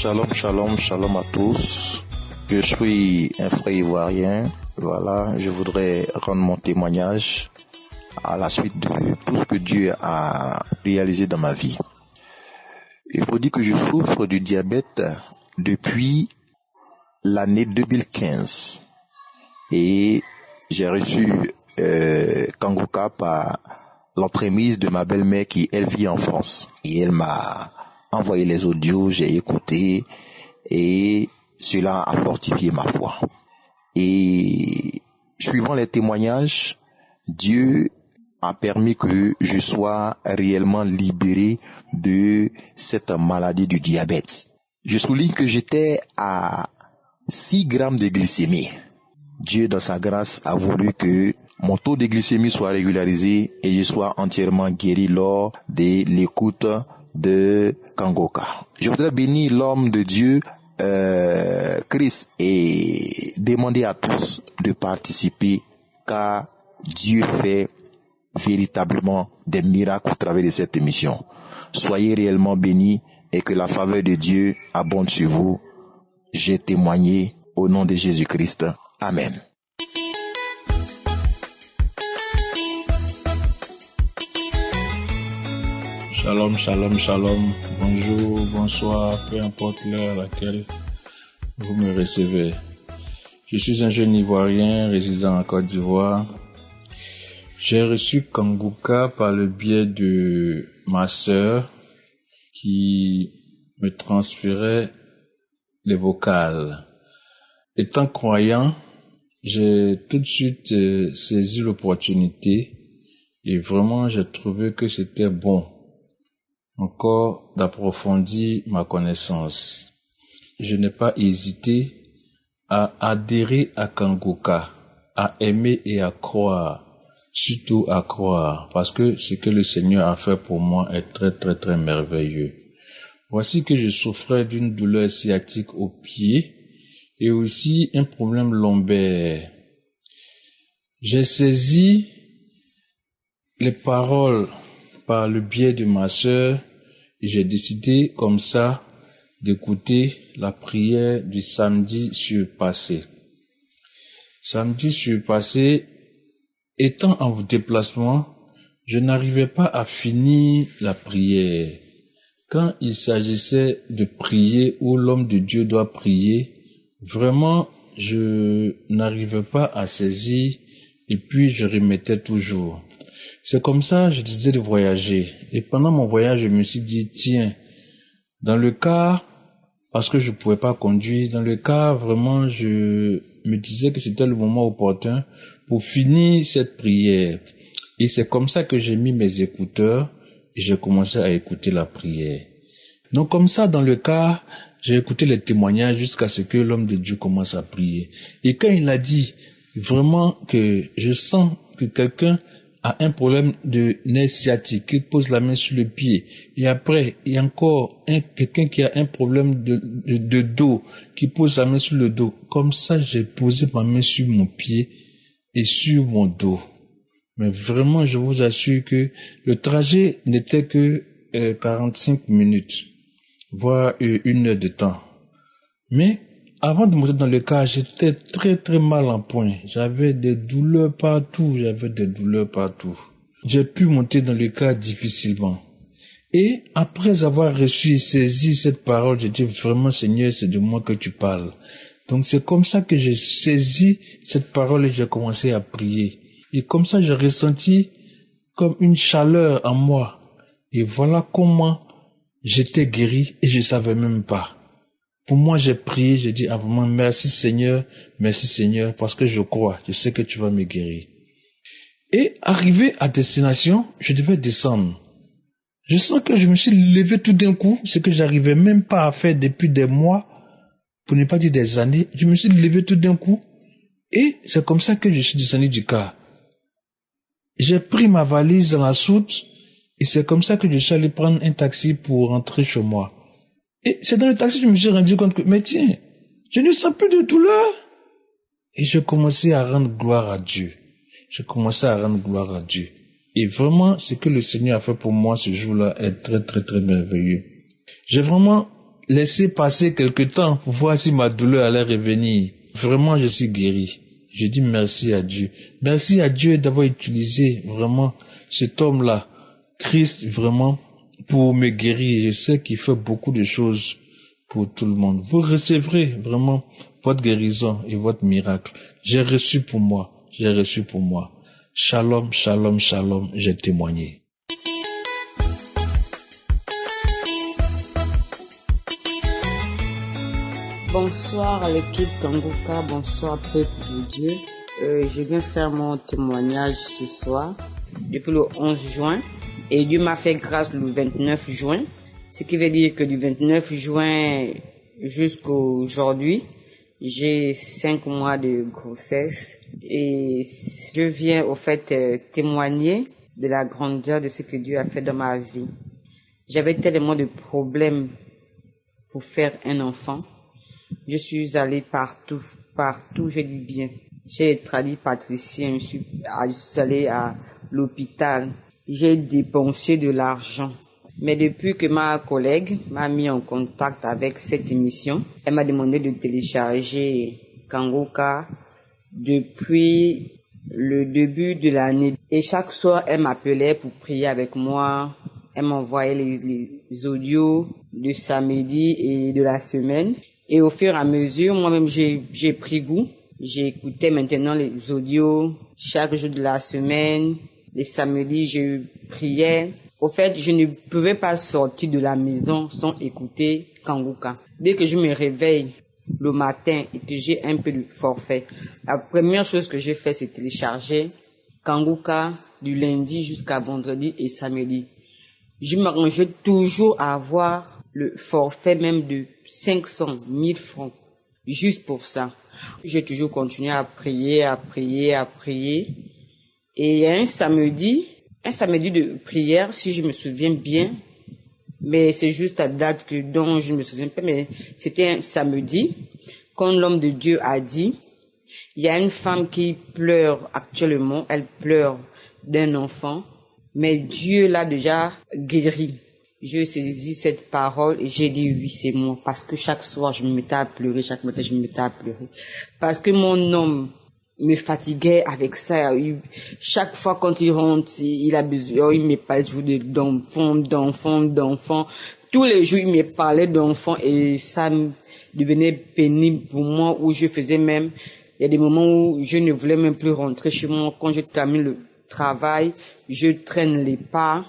Shalom, shalom, shalom à tous. Je suis un frère ivoirien. Voilà, je voudrais rendre mon témoignage à la suite de tout ce que Dieu a réalisé dans ma vie. Il faut dire que je souffre du diabète depuis l'année 2015 et j'ai reçu Kangoka par l'entremise de ma belle-mère qui elle vit en France et elle m'a envoyé les audios, j'ai écouté et cela a fortifié ma foi. Et suivant les témoignages, Dieu a permis que je sois réellement libéré de cette maladie du diabète. Je souligne que j'étais à 6 grammes de glycémie. Dieu, dans sa grâce, a voulu que mon taux de glycémie soit régularisé et je sois entièrement guéri lors de l'écoute de Kangoka. Je voudrais bénir l'homme de Dieu, Chris, et demander à tous de participer car Dieu fait véritablement des miracles au travers de cette émission. Soyez réellement bénis et que la faveur de Dieu abonde sur vous. J'ai témoigné au nom de Jésus-Christ. Amen. Shalom, shalom, shalom. Bonjour, bonsoir, peu importe l'heure à laquelle vous me recevez. Je suis un jeune Ivoirien résidant en Côte d'Ivoire. J'ai reçu Kangoka par le biais de ma sœur qui me transférait les vocales. Étant croyant, j'ai tout de suite saisi l'opportunité et vraiment j'ai trouvé que c'était bon encore d'approfondir ma connaissance. Je n'ai pas hésité à adhérer à Kangoka, à aimer et à croire, surtout à croire, parce que ce que le Seigneur a fait pour moi est très très très merveilleux. Voici que je souffrais d'une douleur sciatique au pied et aussi un problème lombaire. J'ai saisi les paroles par le biais de ma sœur et j'ai décidé comme ça d'écouter la prière du samedi surpassé. Samedi surpassé, étant en déplacement, je n'arrivais pas à finir la prière. Quand il s'agissait de prier où l'homme de Dieu doit prier, vraiment, je n'arrivais pas à saisir et puis je remettais toujours. C'est comme ça que je décidais de voyager. Et pendant mon voyage, je me suis dit, tiens, dans le cas, parce que je ne pouvais pas conduire, dans le cas, vraiment, je me disais que c'était le moment opportun pour finir cette prière. Et c'est comme ça que j'ai mis mes écouteurs et j'ai commencé à écouter la prière. Donc comme ça, dans le cas, j'ai écouté les témoignages jusqu'à ce que l'homme de Dieu commence à prier. Et quand il a dit vraiment que je sens que quelqu'un a un problème de nerf sciatique, qui pose la main sur le pied, et après, il y a encore quelqu'un qui a un problème de dos, qui pose la main sur le dos. Comme ça, j'ai posé ma main sur mon pied et sur mon dos. Mais vraiment, je vous assure que le trajet n'était que 45 minutes, voire 1 heure de temps. Mais avant de monter dans le car, j'étais très très mal en point. J'avais des douleurs partout, J'ai pu monter dans le car difficilement. Et après avoir reçu et saisi cette parole, j'ai dit vraiment Seigneur, c'est de moi que tu parles. Donc c'est comme ça que j'ai saisi cette parole et j'ai commencé à prier. Et comme ça j'ai ressenti comme une chaleur en moi. Et voilà comment j'étais guéri et je savais même pas. Pour moi, j'ai prié, j'ai dit, vraiment, merci Seigneur, parce que je crois, je sais que tu vas me guérir. Et arrivé à destination, je devais descendre. Je sens que je me suis levé tout d'un coup, ce que j'arrivais même pas à faire depuis des mois, pour ne pas dire des années. Je me suis levé tout d'un coup, et c'est comme ça que je suis descendu du car. J'ai pris ma valise dans la soute, et c'est comme ça que je suis allé prendre un taxi pour rentrer chez moi. Et c'est dans le taxi que je me suis rendu compte que, mais tiens, je ne sens plus de douleur. Et j'ai commencé à rendre gloire à Dieu. Et vraiment, ce que le Seigneur a fait pour moi ce jour-là est très, très, très merveilleux. J'ai vraiment laissé passer quelque temps pour voir si ma douleur allait revenir. Vraiment, je suis guéri. Je dis merci à Dieu. Merci à Dieu d'avoir utilisé vraiment cet homme-là, Christ, vraiment, pour me guérir. Je sais qu'il fait beaucoup de choses pour tout le monde. Vous recevrez vraiment votre guérison et votre miracle. J'ai reçu pour moi. J'ai reçu pour moi. Shalom, shalom, shalom, j'ai témoigné. Bonsoir à l'équipe Kanguka, bonsoir peuple de Dieu. Je viens faire mon témoignage ce soir, depuis le 11 juin. Et Dieu m'a fait grâce le 29 juin. Ce qui veut dire que du 29 juin jusqu'à aujourd'hui, j'ai 5 mois de grossesse. Et je viens au fait témoigner de la grandeur de ce que Dieu a fait dans ma vie. J'avais tellement de problèmes pour faire un enfant. Je suis allée partout, je dis bien. J'ai traduit patricien, je suis allée à l'hôpital. J'ai dépensé de l'argent. Mais depuis que ma collègue m'a mis en contact avec cette émission, elle m'a demandé de télécharger Kanguka depuis le début de l'année. Et chaque soir, elle m'appelait pour prier avec moi. Elle m'envoyait les audios de samedi et de la semaine. Et au fur et à mesure, moi-même, j'ai pris goût. J'écoutais maintenant les audios chaque jour de la semaine. Les samedis, je priais. Au fait, je ne pouvais pas sortir de la maison sans écouter Kanguka. Dès que je me réveille le matin et que j'ai un peu de forfait, la première chose que j'ai fait, c'est télécharger Kanguka du lundi jusqu'à vendredi et samedi. Je m'arrangeais toujours à avoir le forfait même de 500 000 francs, juste pour ça. J'ai toujours continué à prier. Et il y a un samedi de prière, si je me souviens bien, mais c'est juste la date dont je ne me souviens pas, mais c'était un samedi, quand l'homme de Dieu a dit, il y a une femme qui pleure actuellement, elle pleure d'un enfant, mais Dieu l'a déjà guéri. Je saisis cette parole et j'ai dit oui, c'est moi. Parce que chaque soir, je me mettais à pleurer, chaque matin, je me mettais à pleurer. Parce que mon homme me fatiguait avec ça. Chaque fois quand il rentre, il a besoin, il me parle toujours d'enfants. Tous les jours, il me parlait d'enfants et ça devenait pénible pour moi, où je faisais même, il y a des moments où je ne voulais même plus rentrer chez moi. Quand je termine le travail, je traîne les pas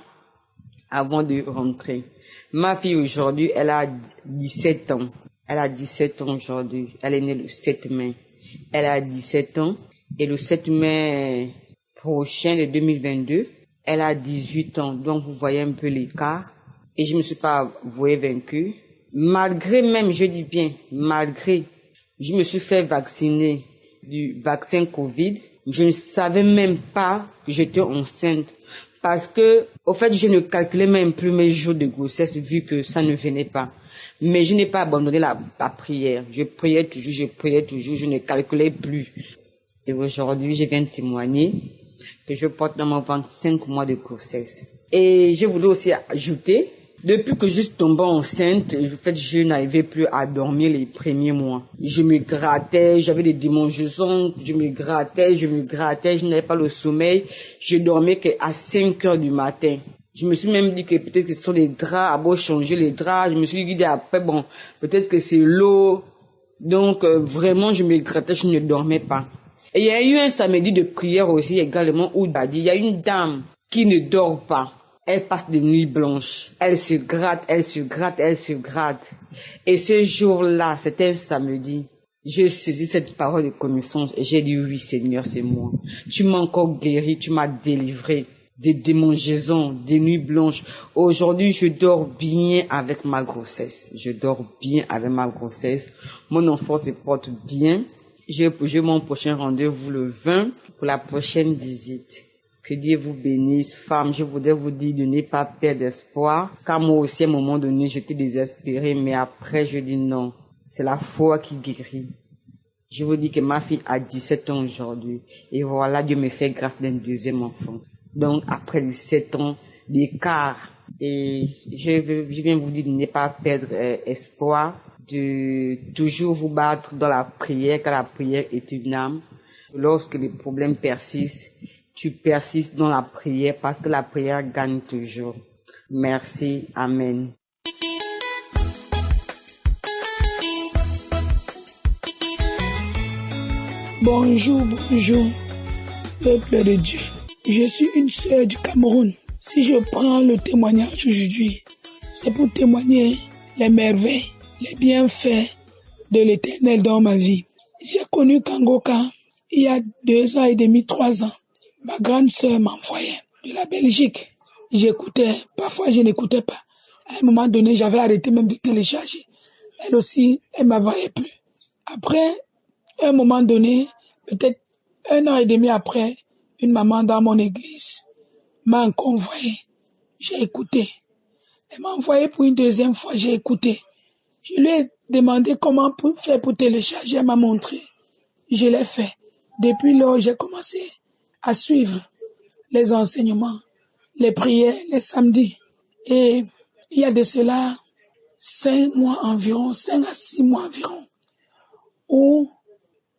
avant de rentrer. Ma fille aujourd'hui, elle a 17 ans. Elle a 17 ans aujourd'hui. Elle est née le 7 mai. Elle a 17 ans. Et le 7 mai prochain de 2022, elle a 18 ans. Donc vous voyez un peu l'écart. Et je me suis pas avouée vaincue. Malgré même, je dis bien, malgré, je me suis fait vacciner du vaccin Covid. Je ne savais même pas que j'étais enceinte. Parce que, au fait, je ne calculais même plus mes jours de grossesse vu que ça ne venait pas. Mais je n'ai pas abandonné la prière. Je priais toujours, je ne calculais plus. Et aujourd'hui, je viens de témoigner que je porte dans mon ventre 5 mois de grossesse. Et je voulais aussi ajouter, depuis que je suis tombée enceinte, en fait, je n'arrivais plus à dormir les premiers mois. Je me grattais, j'avais des démangeaisons, je me grattais, je n'avais pas le sommeil. Je dormais qu'à 5 heures du matin. Je me suis même dit que peut-être que ce sont les draps, à beau changer les draps. Je me suis dit après, bon, peut-être que c'est l'eau. Donc, vraiment, je me grattais, je ne dormais pas. Et il y a eu un samedi de prière aussi également où il y a une dame qui ne dort pas. Elle passe des nuits blanches. Elle se gratte. Et ce jour-là, c'était un samedi. J'ai saisi cette parole de connaissance et j'ai dit oui Seigneur, c'est moi. Tu m'as encore guéri, tu m'as délivré des démangeaisons, des nuits blanches. Aujourd'hui, je dors bien avec ma grossesse. Mon enfant se porte bien. J'ai mon prochain rendez-vous le 20 pour la prochaine visite. Que Dieu vous bénisse. Femme, je voudrais vous dire de ne pas perdre espoir. Car moi aussi, à un moment donné, j'étais désespérée, mais après, je dis non. C'est la foi qui guérit. Je vous dis que ma fille a 17 ans aujourd'hui. Et voilà, Dieu me fait grâce d'un deuxième enfant. Donc, après 17 ans d'écart, Et je viens vous dire de ne pas perdre espoir, de toujours vous battre dans la prière, car la prière est une âme. Lorsque les problèmes persistent, tu persistes dans la prière parce que la prière gagne toujours. Merci. Amen. Bonjour, peuple de Dieu. Je suis une sœur du Cameroun. Si je prends le témoignage aujourd'hui, c'est pour témoigner les merveilles, les bienfaits de l'Éternel dans ma vie. J'ai connu Kangoka il y a 2 ans et demi, 3 ans. Ma grande sœur m'envoyait de la Belgique. J'écoutais, parfois je n'écoutais pas. À un moment donné, j'avais arrêté même de télécharger. Elle aussi, elle ne m'envoyait plus. Après, à un moment donné, peut-être 1 an et demi après, une maman dans mon église m'a encore envoyé. J'ai écouté. Elle m'a envoyé pour une 2e fois, j'ai écouté. Je lui ai demandé comment faire pour télécharger, elle m'a montré. Je l'ai fait. Depuis lors, j'ai commencé à suivre les enseignements, les prières, les samedis. Et il y a de cela 5 mois environ, 5 à 6 mois environ, où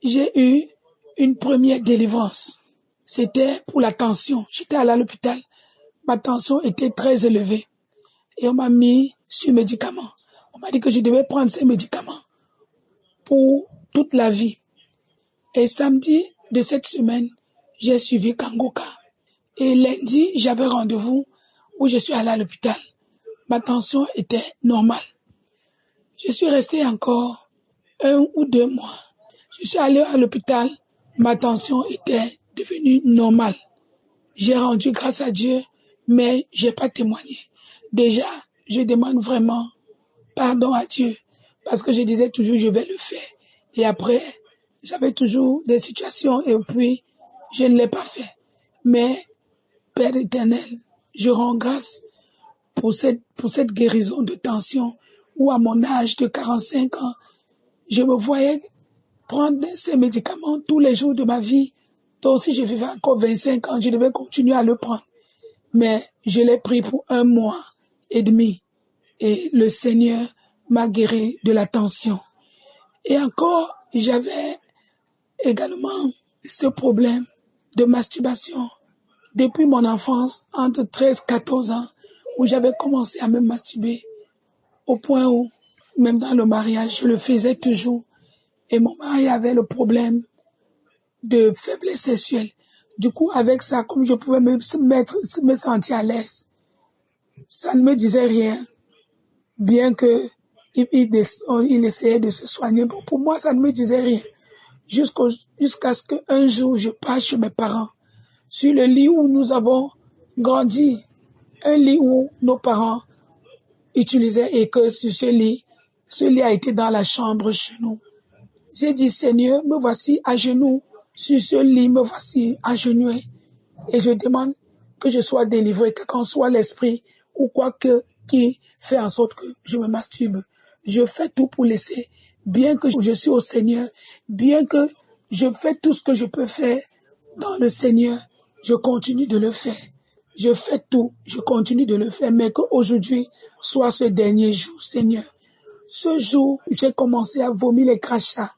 j'ai eu une première délivrance. C'était pour la tension. J'étais allé à l'hôpital. Ma tension était très élevée. Et on m'a mis sur médicaments. On m'a dit que je devais prendre ces médicaments pour toute la vie. Et samedi de cette semaine, j'ai suivi Kangoka. Et lundi, j'avais rendez-vous où je suis allé à l'hôpital. Ma tension était normale. Je suis resté encore 1 ou 2 mois. Je suis allé à l'hôpital. Ma tension était devenue normale. J'ai rendu grâce à Dieu, mais j'ai pas témoigné. Déjà, je demande vraiment pardon à Dieu parce que je disais toujours je vais le faire. Et après, j'avais toujours des situations et puis je ne l'ai pas fait. Mais Père éternel, je rends grâce pour cette guérison de tension où à mon âge de 45 ans, je me voyais prendre ces médicaments tous les jours de ma vie. Donc si je vivais encore 25 ans, je devais continuer à le prendre. Mais je l'ai pris pour 1 mois et demi. Et le Seigneur m'a guéri de la tension. Et encore, j'avais également ce problème de masturbation depuis mon enfance, entre 13 et 14 ans, où j'avais commencé à me masturber au point où, même dans le mariage, je le faisais toujours. Et mon mari avait le problème de faiblesse sexuelle. Du coup, avec ça, comme je pouvais me sentir à l'aise, ça ne me disait rien, bien que il essayait de se soigner. Bon, pour moi, ça ne me disait rien. Jusqu'à ce qu'un jour, je passe chez mes parents, sur le lit où nous avons grandi, un lit où nos parents utilisaient et que sur ce lit a été dans la chambre chez nous. J'ai dit, Seigneur, me voici à genoux, sur ce lit, me voici agenouillé. Et je demande que je sois délivré, quel qu'en soit l'esprit ou quoi que qui fait en sorte que je me masturbe. Je fais tout pour laisser, bien que je suis au Seigneur, bien que je fais tout ce que je peux faire dans le Seigneur, je continue de le faire. Je fais tout, je continue de le faire, mais qu'aujourd'hui soit ce dernier jour, Seigneur. Ce jour, j'ai commencé à vomir les crachats.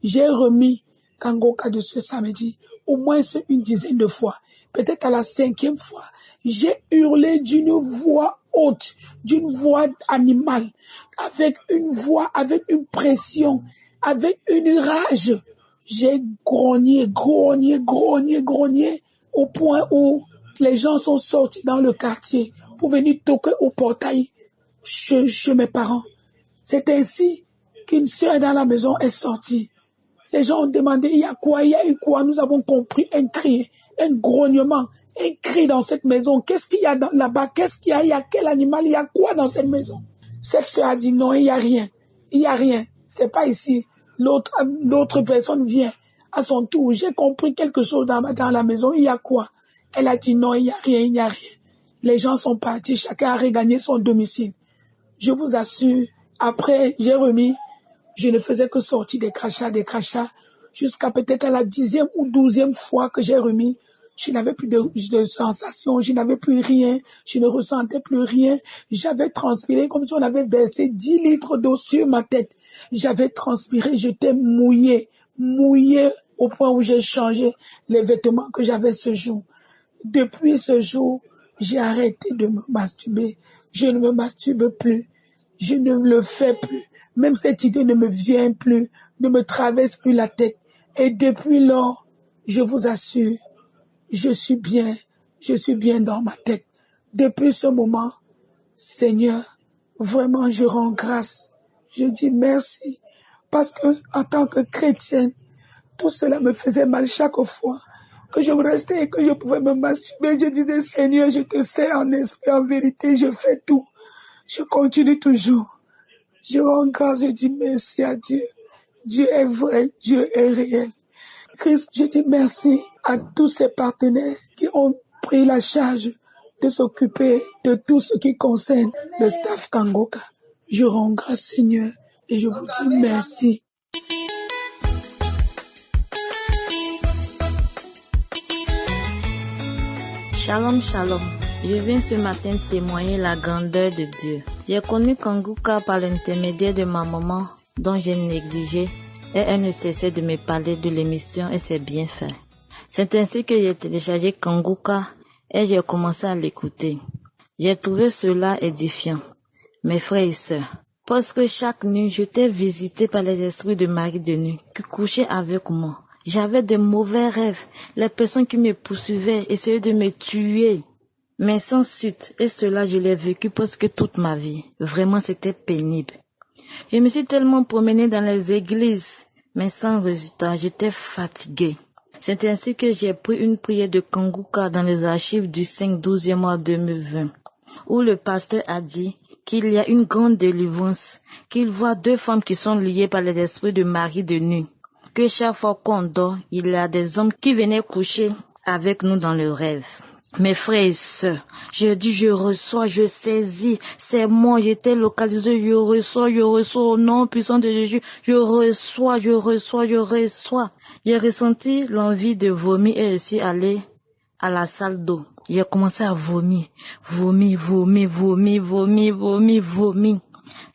J'ai remis Kangoka de ce samedi, au moins une dizaine de fois. Peut-être à la 5e fois, j'ai hurlé d'une voix haute, d'une voix animale, avec une voix, avec une pression, avec une rage. J'ai grogné, au point où les gens sont sortis dans le quartier pour venir toquer au portail chez mes parents. C'est ainsi qu'une sœur dans la maison est sortie. Les gens ont demandé, il y a eu quoi? Nous avons compris un cri, un grognement, un cri dans cette maison. Qu'est-ce qu'il y a là-bas? Qu'est-ce qu'il y a? Il y a quel animal? Il y a quoi dans cette maison? Cette sœur a dit non, il n'y a rien. C'est pas ici. L'autre personne vient à son tour. J'ai compris quelque chose dans la maison. Il y a quoi? Elle a dit non, il n'y a rien. Les gens sont partis. Chacun a regagné son domicile. Je vous assure, après, j'ai remis. Je ne faisais que sortir des crachats, jusqu'à peut-être à la 10e ou 12e fois que j'ai remis. Je n'avais plus de sensations, je n'avais plus rien, je ne ressentais plus rien. J'avais transpiré comme si on avait versé 10 litres d'eau sur ma tête. J'avais transpiré, j'étais mouillé au point où j'ai changé les vêtements que j'avais ce jour. Depuis ce jour, j'ai arrêté de me masturber. Je ne me masturbe plus. Je ne le fais plus. Même cette idée ne me vient plus, ne me traverse plus la tête. Et depuis lors, je vous assure, je suis bien dans ma tête. Depuis ce moment, Seigneur, vraiment je rends grâce. Je dis merci. Parce que en tant que chrétienne, tout cela me faisait mal chaque fois que je restais et que je pouvais me masturber. Je disais, Seigneur, je te sais en esprit, en vérité, je fais tout. Je continue toujours. Je rends grâce, je dis merci à Dieu. Dieu est vrai, Dieu est réel. Christ, je dis merci à tous ces partenaires qui ont pris la charge de s'occuper de tout ce qui concerne le staff Kangoka. Je rends grâce, Seigneur, et je vous dis merci. Shalom, shalom. Je viens ce matin témoigner la grandeur de Dieu. J'ai connu Kanguka par l'intermédiaire de ma maman, dont j'ai négligé, et elle ne cessait de me parler de l'émission et ses bienfaits. C'est ainsi que j'ai téléchargé Kanguka et j'ai commencé à l'écouter. J'ai trouvé cela édifiant. Mes frères et sœurs, parce que chaque nuit, j'étais visité par les esprits de mari de nuit qui couchaient avec moi. J'avais de mauvais rêves. Les personnes qui me poursuivaient essayaient de me tuer. Mais sans suite, et cela je l'ai vécu presque toute ma vie. Vraiment, c'était pénible. Je me suis tellement promenée dans les églises, mais sans résultat, j'étais fatiguée. C'est ainsi que j'ai pris une prière de Kanguka dans les archives du 5/12 mois 2020, où le pasteur a dit qu'il y a une grande délivrance, qu'il voit 2 femmes qui sont liées par les esprits de mari de nuit, que chaque fois qu'on dort, il y a des hommes qui venaient coucher avec nous dans le rêve. Mes frères et sœurs, je dis, je reçois, je saisis, c'est moi, j'étais localisé, je reçois au nom puissant de Jésus, je reçois. J'ai ressenti l'envie de vomir et je suis allée à la salle d'eau. J'ai commencé à vomir.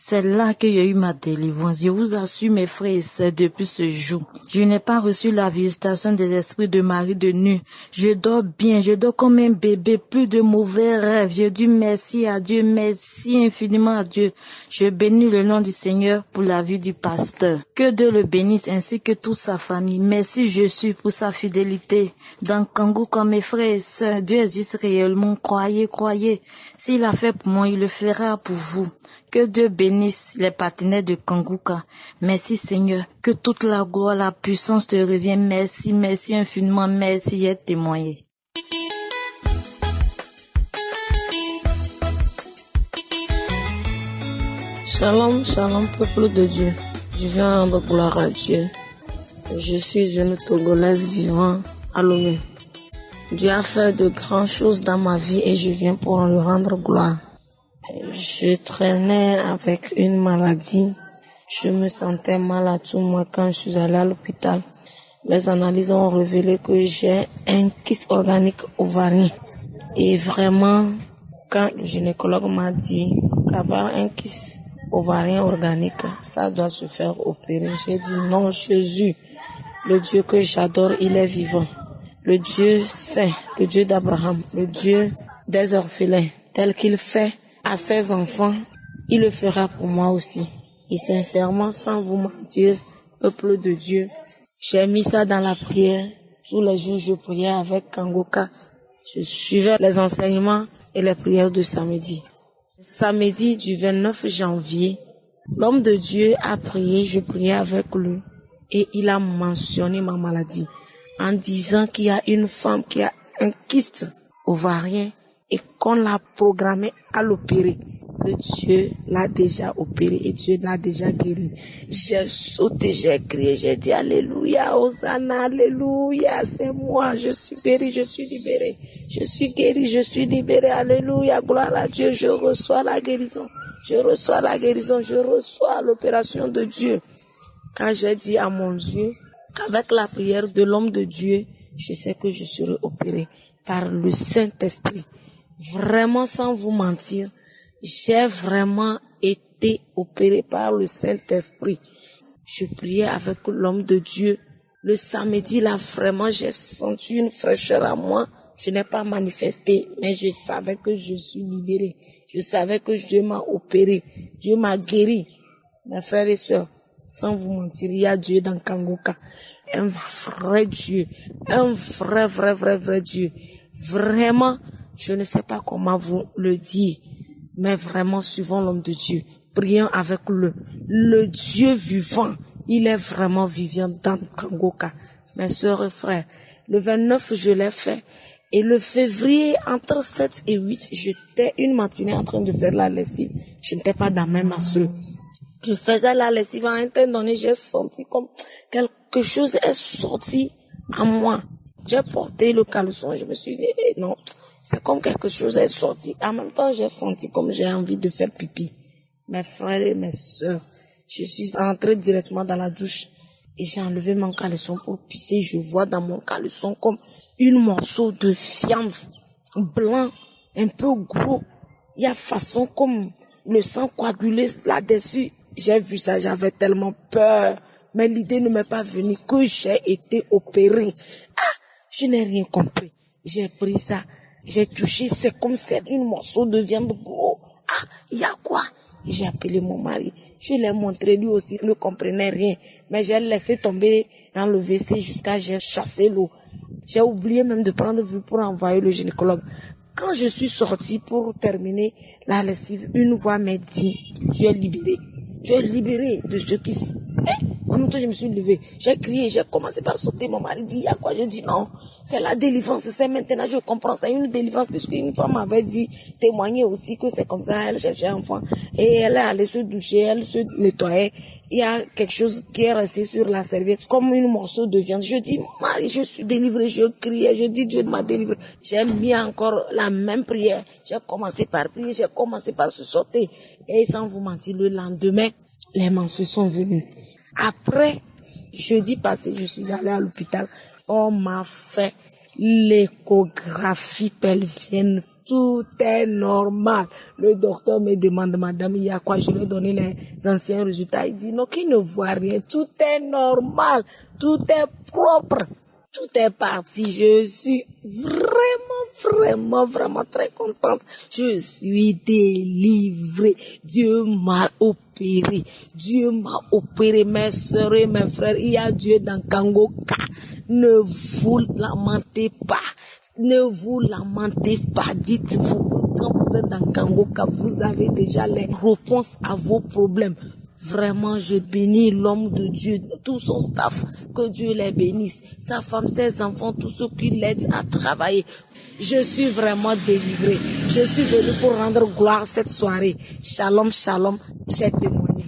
C'est là que j'ai eu ma délivrance. Je vous assure, mes frères et sœurs, depuis ce jour, je n'ai pas reçu la visitation des esprits de mari de nuit. Je dors bien, je dors comme un bébé, plus de mauvais rêves. Je dis merci à Dieu, merci infiniment à Dieu. Je bénis le nom du Seigneur pour la vie du pasteur. Que Dieu le bénisse ainsi que toute sa famille. Merci Jésus pour sa fidélité. Dans Kanguka, mes frères et sœurs, Dieu existe réellement. Croyez. S'il a fait pour moi, il le fera pour vous. Que Dieu bénisse les partenaires de Kanguka. Merci Seigneur. Que toute la gloire, la puissance te revienne. Merci infiniment. Merci, j'ai témoigné. Shalom, peuple de Dieu. Je viens rendre gloire à Dieu. Je suis une Togolaise vivant à Lomé. Dieu a fait de grandes choses dans ma vie et je viens pour lui rendre gloire. Je traînais avec une maladie. Je me sentais mal à tout moi quand je suis allée à l'hôpital. Les analyses ont révélé que j'ai un kyste organique ovarien. Et vraiment, quand le gynécologue m'a dit qu'avoir un kyste ovarien organique, ça doit se faire opérer, j'ai dit non, Jésus, le Dieu que j'adore, il est vivant. Le Dieu saint, le Dieu d'Abraham, le Dieu des orphelins, tel qu'il fait à ses enfants, il le fera pour moi aussi. Et sincèrement, sans vous mentir, peuple de Dieu, j'ai mis ça dans la prière. Tous les jours, je priais avec Kanguka. Je suivais les enseignements et les prières de samedi. Samedi du 29 janvier, l'homme de Dieu a prié, je priais avec lui. Et il a mentionné ma maladie en disant qu'il y a une femme qui a un kyste ovarien et qu'on l'a programmé à l'opérer, que Dieu l'a déjà opéré et Dieu l'a déjà guéri. J'ai sauté, j'ai crié, j'ai dit alléluia, Hosanna, alléluia, c'est moi, je suis guéri, je suis libéré, je suis guéri, je suis libéré, alléluia, gloire à Dieu, je reçois la guérison, je reçois l'opération de Dieu. Quand j'ai dit à mon Dieu qu'avec la prière de l'homme de Dieu, je sais que je serai opérée par le Saint-Esprit. Vraiment, sans vous mentir, j'ai vraiment été opérée par le Saint-Esprit. Je priais avec l'homme de Dieu. Le samedi, là, vraiment, j'ai senti une fraîcheur à moi. Je n'ai pas manifesté, mais je savais que je suis libérée. Je savais que Dieu m'a opérée. Dieu m'a guéri. Mes frères et sœurs, sans vous mentir, il y a Dieu dans Kangoka. Un vrai Dieu. Un vrai Dieu. Vraiment, je ne sais pas comment vous le dire, mais vraiment, suivons l'homme de Dieu. Prions avec le Dieu vivant. Il est vraiment vivant dans Kangoka. Mes sœurs et frères, le 29, je l'ai fait. Et le février, entre 7 et 8, j'étais une matinée en train de faire la lessive. Je n'étais pas dans mes masseaux. Je faisais la lessive. À un temps donné, j'ai senti comme quelque chose est sorti à moi. J'ai porté le caleçon. Je me suis dit, non, c'est comme quelque chose est sorti. En même temps, j'ai senti comme j'ai envie de faire pipi. Mes frères et mes sœurs, je suis entrée directement dans la douche. Et j'ai enlevé mon caleçon pour pisser. Je vois dans mon caleçon comme une morceau de viande blanc, un peu gros. Il y a façon comme le sang coagulé là-dessus. J'ai vu ça, j'avais tellement peur. Mais l'idée ne m'est pas venue que j'ai été opérée. Je n'ai rien compris. J'ai pris ça, j'ai touché, c'est comme c'est une morceau de viande gros. Il y a quoi? J'ai appelé mon mari. Je l'ai montré, lui aussi ne comprenait rien. Mais j'ai laissé tomber dans le WC jusqu'à j'ai chassé l'eau. J'ai oublié même de prendre vue pour envoyer le gynécologue. Quand je suis sortie pour terminer la lessive, une voix m'a dit, tu es libérée. Tu es libérée de ce qui... En même temps, je me suis levée. J'ai crié, j'ai commencé par sauter. Mon mari dit, il y a quoi? Je dis non. C'est la délivrance. C'est maintenant, je comprends. C'est une délivrance puisqu'une femme m'avait dit, témoigner aussi que c'est comme ça. Elle cherchait un enfant. Et elle est allée se doucher, elle se nettoyait. Il y a quelque chose qui est resté sur la serviette, comme une morceau de viande. Je dis, mon mari, je suis délivrée. Je criais, je dis, Dieu m'a délivrée. J'ai mis encore la même prière. J'ai commencé par prier, j'ai commencé par se sauter. Et sans vous mentir, le lendemain, les menstrues sont venues. Après, jeudi passé, je suis allée à l'hôpital. On m'a fait l'échographie pelvienne. Tout est normal. Le docteur me demande, madame, il y a quoi? Je lui ai donné les anciens résultats. Il dit, non, qu'il ne voit rien. Tout est normal. Tout est propre. Tout est parti. Je suis vraiment très contente. Je suis délivrée. Dieu m'a opéré. Dieu m'a opéré. Mes sœurs et mes frères, il y a Dieu dans Kangoka. Ne vous lamentez pas. Ne vous lamentez pas. Dites-vous, quand vous êtes dans Kangoka, vous avez déjà les réponses à vos problèmes. Vraiment, je bénis l'homme de Dieu, tout son staff, que Dieu les bénisse, sa femme, ses enfants, tous ceux qui l'aident à travailler. Je suis vraiment délivrée. Je suis venue pour rendre gloire cette soirée. Shalom, shalom, j'ai témoigné.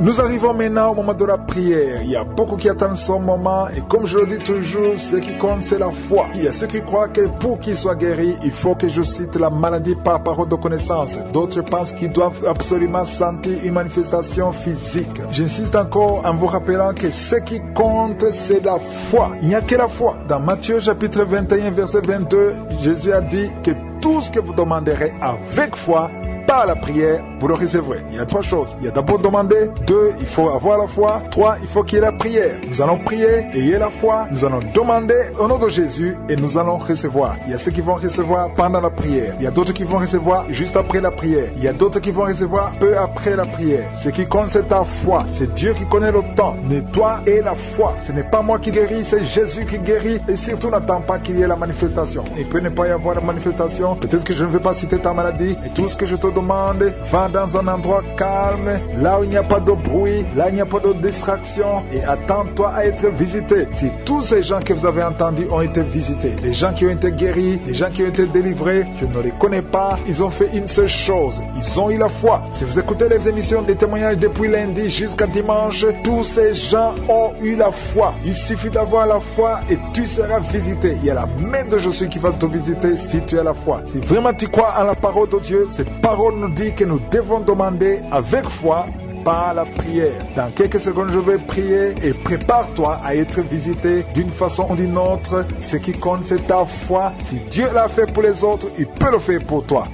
Nous arrivons maintenant au moment de la prière. Il y a beaucoup qui attendent son moment et comme je le dis toujours, ce qui compte c'est la foi. Il y a ceux qui croient que pour qu'ils soient guéris, il faut que je cite la maladie par parole de connaissance. D'autres pensent qu'ils doivent absolument sentir une manifestation physique. J'insiste encore en vous rappelant que ce qui compte c'est la foi. Il n'y a que la foi. Dans Matthieu chapitre 21 verset 22, Jésus a dit que tout ce que vous demanderez avec foi, par la prière, vous le recevrez. Il y a 3 choses. Il y a d'abord demander. 2, il faut avoir la foi. 3, il faut qu'il y ait la prière. Nous allons prier, ayez la foi. Nous allons demander au nom de Jésus et nous allons recevoir. Il y a ceux qui vont recevoir pendant la prière. Il y a d'autres qui vont recevoir juste après la prière. Il y a d'autres qui vont recevoir peu après la prière. Ce qui compte, c'est ta foi. C'est Dieu qui connaît le temps. Mais toi et la foi. Ce n'est pas moi qui guéris, c'est Jésus qui guérit. Et surtout, n'attends pas qu'il y ait la manifestation. Il peut ne pas y avoir la manifestation. Peut-être que je ne vais pas citer ta maladie. Et tout ce que je te demande, va dans un endroit calme, là où il n'y a pas de bruit, là où il n'y a pas de distraction, et attends-toi à être visité. Si tous ces gens que vous avez entendus ont été visités, les gens qui ont été guéris, les gens qui ont été délivrés, je ne les connais pas, ils ont fait une seule chose, ils ont eu la foi. Si vous écoutez les émissions des témoignages depuis lundi jusqu'à dimanche, tous ces gens ont eu la foi. Il suffit d'avoir la foi et tu seras visité. Il y a la main de Jésus qui va te visiter si tu as la foi. Si vraiment tu crois en la parole de Dieu, cette parole nous dit que nous devons demander avec foi par la prière. Dans quelques secondes, je vais prier et prépare-toi à être visité d'une façon ou d'une autre. Ce qui compte, c'est ta foi. Si Dieu l'a fait pour les autres, il peut le faire pour toi.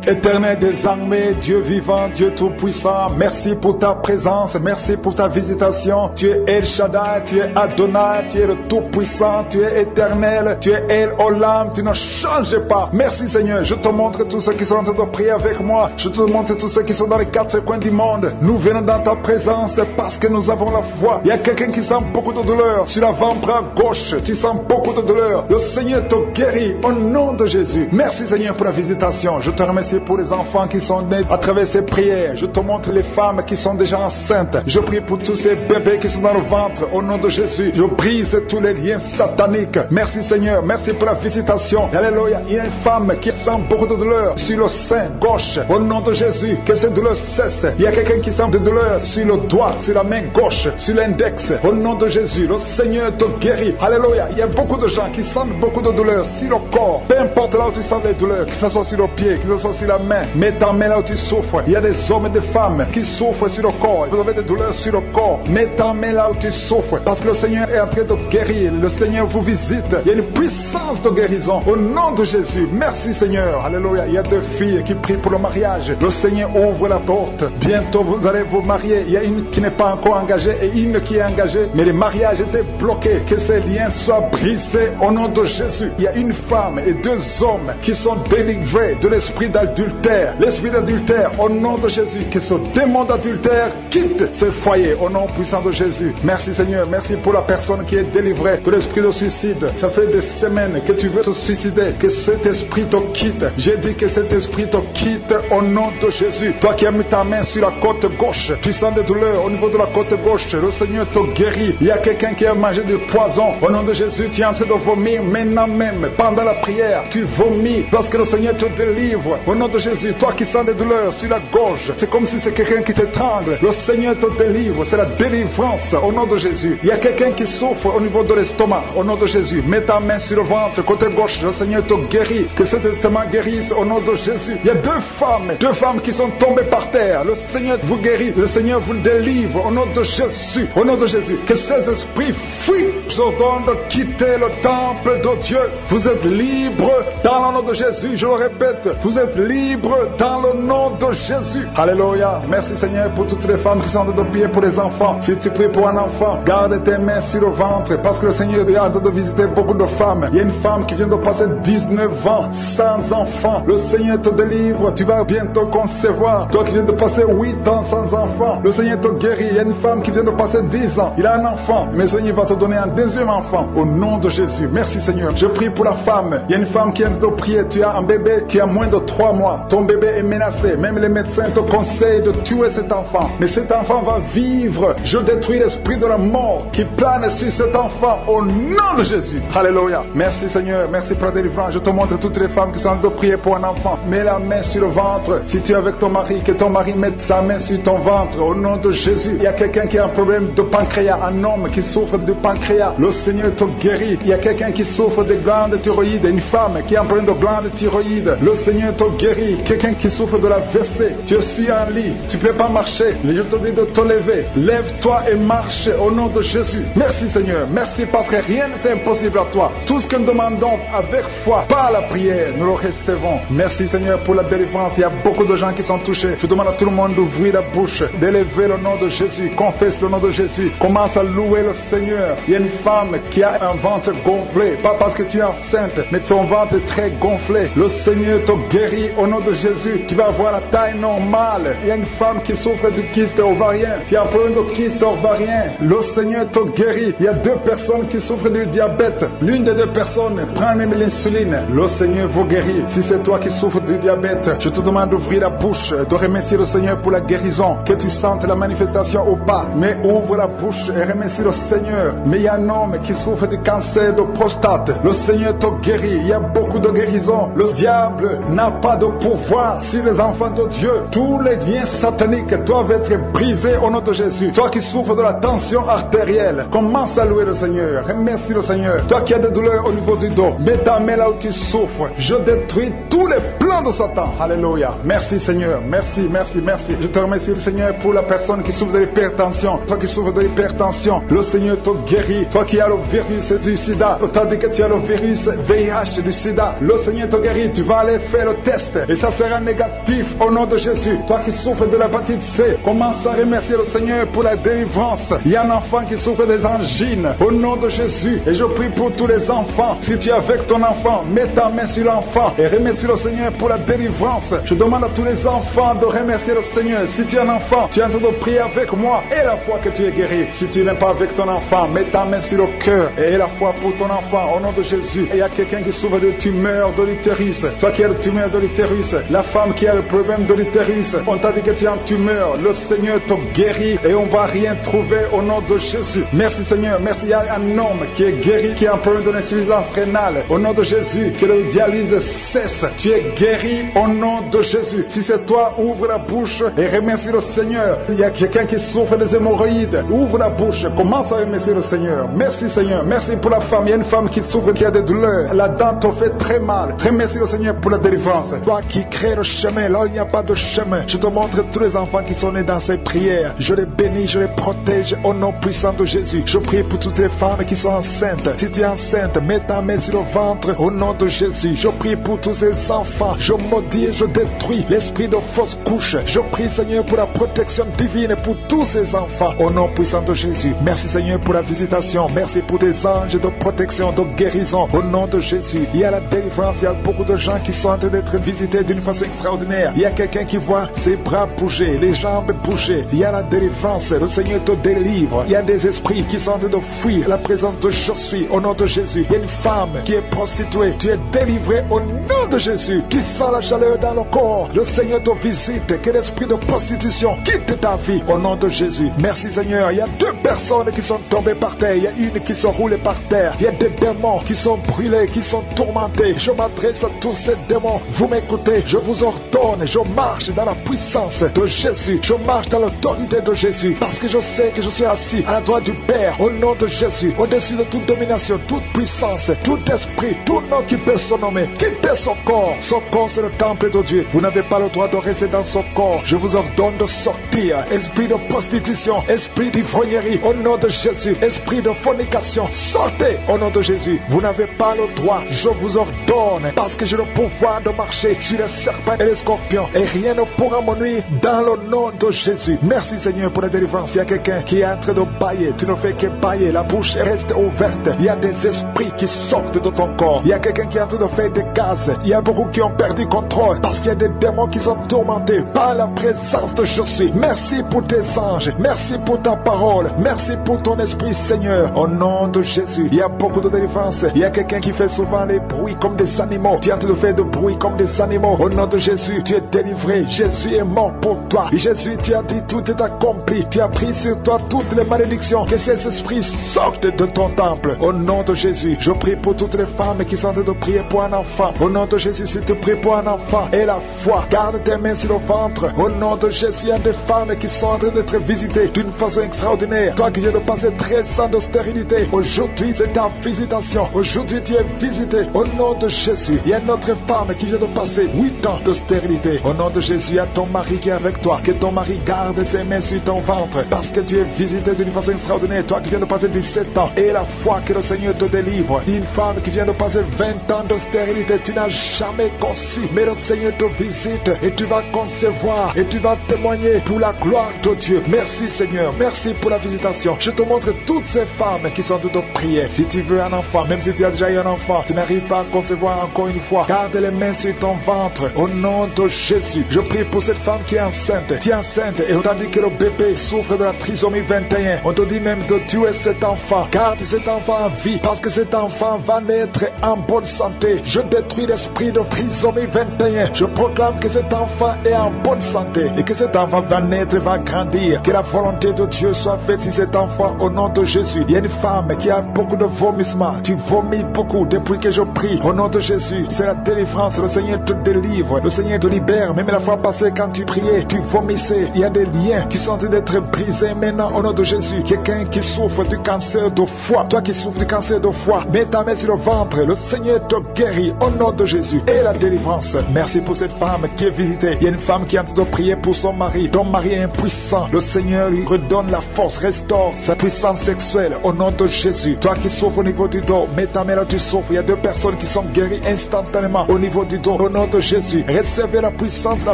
Éternel des armées, Dieu vivant, Dieu tout-puissant, merci pour ta présence, merci pour ta visitation. Tu es El Shaddai, tu es Adonai, tu es le tout-puissant, tu es éternel, tu es El Olam, tu ne changes pas. Merci Seigneur, je te montre tous ceux qui sont en train de prier avec moi, je te montre tous ceux qui sont dans les quatre coins du monde. Nous venons dans ta présence parce que nous avons la foi. Il y a quelqu'un qui sent beaucoup de douleur sur l'avant-bras gauche, tu sens beaucoup de douleur. Le Seigneur te guérit au nom de Jésus. Merci Seigneur pour la visitation, je te remercie pour les enfants qui sont nés à travers ces prières. Je te montre les femmes qui sont déjà enceintes. Je prie pour tous ces bébés qui sont dans le ventre. Au nom de Jésus, je brise tous les liens sataniques. Merci Seigneur, merci pour la visitation. Alléluia. Il y a une femme qui sent beaucoup de douleur sur le sein gauche. Au nom de Jésus, que cette douleur cesse. Il y a quelqu'un qui sent de douleur sur le doigt, sur la main gauche, sur l'index. Au nom de Jésus, le Seigneur te guérit. Alléluia. Il y a beaucoup de gens qui sentent beaucoup de douleur sur le corps. Peu importe là où tu sens les douleurs, que ce soit sur le pied, que ce soit sur la main, mets ta main là où tu souffres. Il y a des hommes et des femmes qui souffrent sur le corps. Vous avez des douleurs sur le corps, mets ta main là où tu souffres, parce que le Seigneur est en train de guérir. Le Seigneur vous visite. Il y a une puissance de guérison au nom de Jésus. Merci Seigneur. Alléluia. Il y a deux filles qui prient pour le mariage. Le Seigneur ouvre la porte. Bientôt vous allez vous marier. Il y a une qui n'est pas encore engagée et une qui est engagée, mais le mariage était bloqué. Que ces liens soient brisés au nom de Jésus. Il y a une femme et deux hommes qui sont délivrés de l'esprit d'adultère. L'esprit d'adultère, au nom de Jésus, que ce démon d'adultère quitte ce foyer, au nom puissant de Jésus. Merci Seigneur, merci pour la personne qui est délivrée de l'esprit de suicide. Ça fait des semaines que tu veux te suicider, que cet esprit te quitte. J'ai dit que cet esprit te quitte au nom de Jésus. Toi qui as mis ta main sur la côte gauche, tu sens des douleurs au niveau de la côte gauche, le Seigneur te guérit. Il y a quelqu'un qui a mangé du poison, au nom de Jésus, tu es en train de vomir maintenant même, pendant la prière, tu vomis, parce que le Seigneur te délivre, au nom de Jésus. Toi qui sens des douleurs sur la gorge, c'est comme si c'est quelqu'un qui t'étrangle, le Seigneur te délivre, c'est la délivrance au nom de Jésus. Il y a quelqu'un qui souffre au niveau de l'estomac, au nom de Jésus, mets ta main sur le ventre, côté gauche, le Seigneur te guérit, que cet estomac guérisse au nom de Jésus. Il y a deux femmes qui sont tombées par terre, le Seigneur vous guérit, le Seigneur vous délivre au nom de Jésus, au nom de Jésus, que ces esprits fuient. Je ordonne de quitter le temple de Dieu. Vous êtes libres dans le nom de Jésus, je le répète, vous êtes libres dans le nom de Jésus. Alléluia. Merci Seigneur pour toutes les femmes qui sont en train de prier pour les enfants. Si tu pries pour un enfant, garde tes mains sur le ventre, parce que le Seigneur est en train de visiter beaucoup de femmes. Il y a une femme qui vient de passer 19 ans sans enfant. Le Seigneur te délivre, tu vas bientôt concevoir. Toi qui viens de passer 8 ans sans enfant, le Seigneur te guérit. Il y a une femme qui vient de passer 10 ans, il a un enfant, mais le Seigneur va te donner un deuxième enfant au nom de Jésus. Merci Seigneur. Je prie pour la femme. Il y a une femme qui vient de prier, tu as un bébé qui a moins de 3 mois. Ton bébé est menacé, même les médecins te conseillent de tuer cet enfant, mais cet enfant va vivre. Je détruis l'esprit de la mort qui plane sur cet enfant au nom de Jésus. Alléluia. Merci Seigneur, merci pour la délivrance. Je te montre toutes les femmes qui sont en train de prier pour un enfant. Mets la main sur le ventre. Si tu es avec ton mari, que ton mari mette sa main sur ton ventre au nom de Jésus. Il y a quelqu'un qui a un problème de pancréas, un homme qui souffre de pancréas, le Seigneur te guérit. Il y a quelqu'un qui souffre de glandes thyroïdes, une femme qui a un problème de glandes thyroïdes, le Seigneur te guérit. Quelqu'un qui souffre de la WC, tu suis en lit, tu ne peux pas marcher, je te dis de te lever, lève-toi et marche au nom de Jésus. Merci Seigneur, merci parce que rien n'est impossible à toi. Tout ce que nous demandons avec foi, par la prière, nous le recevons. Merci Seigneur pour la délivrance. Il y a beaucoup de gens qui sont touchés. Je demande à tout le monde d'ouvrir la bouche, d'élever le nom de Jésus, confesse le nom de Jésus, commence à louer le Seigneur. Il y a une femme qui a un ventre gonflé, pas parce que tu es enceinte, mais ton ventre est très gonflé. Le Seigneur te guérit au nom de Jésus. Tu vas avoir la taille normale. Il y a une femme qui souffre de kyste ovarien. Tu as un problème de kyste ovarien. Le Seigneur te guérit. Il y a 2 personnes qui souffrent du diabète. L'une des 2 personnes prend même l'insuline. Le Seigneur vous guérit. Si c'est toi qui souffres du diabète, je te demande d'ouvrir la bouche, de remercier le Seigneur pour la guérison. Que tu sentes la manifestation ou pas. Mais ouvre la bouche et remercie le Seigneur. Mais il y a un homme qui souffre du cancer de prostate. Le Seigneur te guérit. Il y a beaucoup de guérisons. Le diable n'a pas de pouvoir sur les enfants de Dieu. Tous les liens sataniques doivent être brisés au nom de Jésus. Toi qui souffres de la tension artérielle, commence à louer le Seigneur. Remercie le Seigneur. Toi qui as des douleurs au niveau du dos, mets ta main là où tu souffres. Je détruis tous les plans de Satan. Alléluia. Merci Seigneur. Merci, merci, merci. Je te remercie le Seigneur pour la personne qui souffre de l'hypertension. Toi qui souffres de l'hypertension, le Seigneur te guérit. Toi qui as le virus du sida, tandis que tu as le virus VIH du sida, le Seigneur te guérit. Tu vas aller faire le test et ça sera négatif au nom de Jésus. Toi qui souffres de l'hépatite C, commence à remercier le Seigneur pour la délivrance. Il y a un enfant qui souffre des angines au nom de Jésus. Et je prie pour tous les enfants. Si tu es avec ton enfant, mets ta main sur l'enfant et remercie le Seigneur pour la délivrance. Je demande à tous les enfants de remercier le Seigneur. Si tu es un enfant, tu es en train de prier avec moi et la foi que tu es guéri. Si tu n'es pas avec ton enfant, mets ta main sur le cœur et la foi pour ton enfant au nom de Jésus. Et il y a quelqu'un qui souffre de tumeur de l'utérus. Toi qui as le tumeur de l'utérus, la femme qui a le problème de l'utérus, on t'a dit que tu es en tumeur. Le Seigneur te guérit et on va rien trouver au nom de Jésus. Merci Seigneur. Merci. Il y a un homme qui est guéri, qui a un problème de l'insuffisance rénale. Au nom de Jésus, que le dialyse cesse. Tu es guéri au nom de Jésus. Si c'est toi, ouvre la bouche et remercie le Seigneur. Il y a quelqu'un qui souffre des hémorroïdes. Ouvre la bouche. Commence à remercier le Seigneur. Merci Seigneur. Merci pour la femme. Il y a une femme qui souffre, qui a des douleurs. La dent te fait très mal. Remercie le Seigneur pour la délivrance. Toi qui crée le chemin là où il n'y a pas de chemin. Je te montre tous les enfants qui sont nés dans ces prières. Je les bénis, je les protège au nom puissant de Jésus. Je prie pour toutes les femmes qui sont enceintes. Si tu es enceinte, mets ta main sur le ventre au nom de Jésus. Je prie pour tous ces enfants. Je maudis et je détruis l'esprit de fausse couche. Je prie Seigneur pour la protection divine pour tous ces enfants au nom puissant de Jésus. Merci Seigneur pour la visitation. Merci pour tes anges de protection, de guérison au nom de Jésus. Il y a la délivrance. Il y a beaucoup de gens qui sont en train d'être visités d'une façon extraordinaire. Il y a quelqu'un qui voit ses bras bouger, les jambes bouger. Il y a la délivrance. Le Seigneur te délivre. Il y a des esprits qui sont en train de fuir la présence de je suis au nom de Jésus. Il y a une femme qui est prostituée. Tu es délivré au nom de Jésus. Tu sens la chaleur dans le corps. Le Seigneur te visite. Que l'esprit de prostitution quitte ta vie au nom de Jésus. Merci Seigneur. Il y a 2 personnes qui sont tombées par terre. Il y a une qui se roule par terre. Il y a des démons qui sont brûlés, qui sont tourmentés. Je m'adresse à tous ces démons. Vous m'écoutez. Je vous ordonne. Je marche dans la puissance de Jésus. Je marche dans l'autorité de Jésus. Parce que je sais que je suis assis à la droite du Père au nom de Jésus. Au-dessus de toute domination, toute puissance, tout esprit, tout nom qui peut se nommer. Quittez son corps. Son corps c'est le temple de Dieu. Vous n'avez pas le droit de rester dans son corps. Je vous ordonne de sortir. Esprit de prostitution, esprit d'ivrognerie au nom de Jésus. Esprit de fornication, sortez au nom de Jésus. Vous n'avez pas le droit. Je vous ordonne parce que j'ai le pouvoir de marcher sur les serpents et les scorpions et rien ne pourra me nuire dans le nom de Jésus. Merci Seigneur pour la délivrance. Il y a quelqu'un qui est en train de bailler. Tu ne fais que bailler. La bouche reste ouverte. Il y a des esprits qui sortent de ton corps. Il y a quelqu'un qui est en train de faire des gaz. Il y a beaucoup qui ont perdu contrôle parce qu'il y a des démons qui sont tourmentés par la présence de je suis. Merci pour tes anges. Merci pour ta parole. Merci pour ton esprit Seigneur. Au nom de Jésus. Il y a beaucoup de délivrance. Il y a quelqu'un qui fait souvent les bruits comme des animaux. Tu es en train de faire des bruits comme des animaux. Au nom de Jésus, tu es délivré. Jésus est mort pour toi. Et Jésus, tu as dit tout est accompli. Tu as pris sur toi toutes les malédictions. Que ces esprits sortent de ton temple. Au nom de Jésus, je prie pour toutes les femmes qui sont en train de prier pour un enfant. Au nom de Jésus, si tu pries pour un enfant et la foi, garde tes mains sur le ventre. Au nom de Jésus, il y a des femmes qui sont en train d'être visitées d'une façon extraordinaire. Toi qui viens de passer 13 ans de stérilité, aujourd'hui c'est ta visitation. Aujourd'hui tu es visité. Au nom de Jésus, il y a une autre femme qui vient de passer 8 ans de stérilité. Au nom de Jésus, il y a ton mari qui est avec toi, que ton mari garde ses mains sur ton ventre, parce que tu es visité d'une façon extraordinaire, toi qui viens de passer 17 ans, et la foi que le Seigneur te délivre, une femme qui vient de passer 20 ans de stérilité, tu n'as jamais conçu, mais le Seigneur te visite, et tu vas concevoir, et tu vas témoigner pour la gloire de Dieu. Merci Seigneur, merci pour la visitation. Je te montre toutes ces femmes qui sont toutes prières. Si tu veux un enfant, même si tu as déjà eu un enfant, tu n'arrives pas à concevoir encore une fois, garde les mains sur ton ventre, au nom de Jésus. Je prie pour cette femme qui est enceinte. Tu es enceinte et on t'a dit que le bébé souffre de la trisomie 21. On te dit même de tuer cet enfant. Garde cet enfant en vie, parce que cet enfant va naître en bonne santé. Je détruis l'esprit de trisomie 21. Je proclame que cet enfant est en bonne santé et que cet enfant va naître, va grandir. Que la volonté de Dieu soit faite sur cet enfant au nom de Jésus. Il y a une femme qui a beaucoup de vomissements. Tu vomis beaucoup depuis que je prie au nom de Jésus. C'est la délivrance. Le Seigneur te délivre. Le Seigneur te libère. Même la fois passée quand tu priais, tu vomissais. Il y a des liens qui sont en train d'être brisés maintenant au nom de Jésus. Quelqu'un qui souffre du cancer de foie. Toi qui souffres du cancer de foie, mets ta main sur le ventre. Le Seigneur te guérit au nom de Jésus. Et la délivrance. Merci pour cette femme qui est visitée. Il y a une femme qui est en train de prier pour son mari. Ton mari est impuissant. Le Seigneur lui redonne la force, restaure sa puissance sexuelle au nom de Jésus. Toi qui souffres au niveau du dos, mets ta main là, tu souffres. Il y a 2 personnes qui sont guéries instantanément au niveau du dos au nom de Jésus. Recevez la puissance, la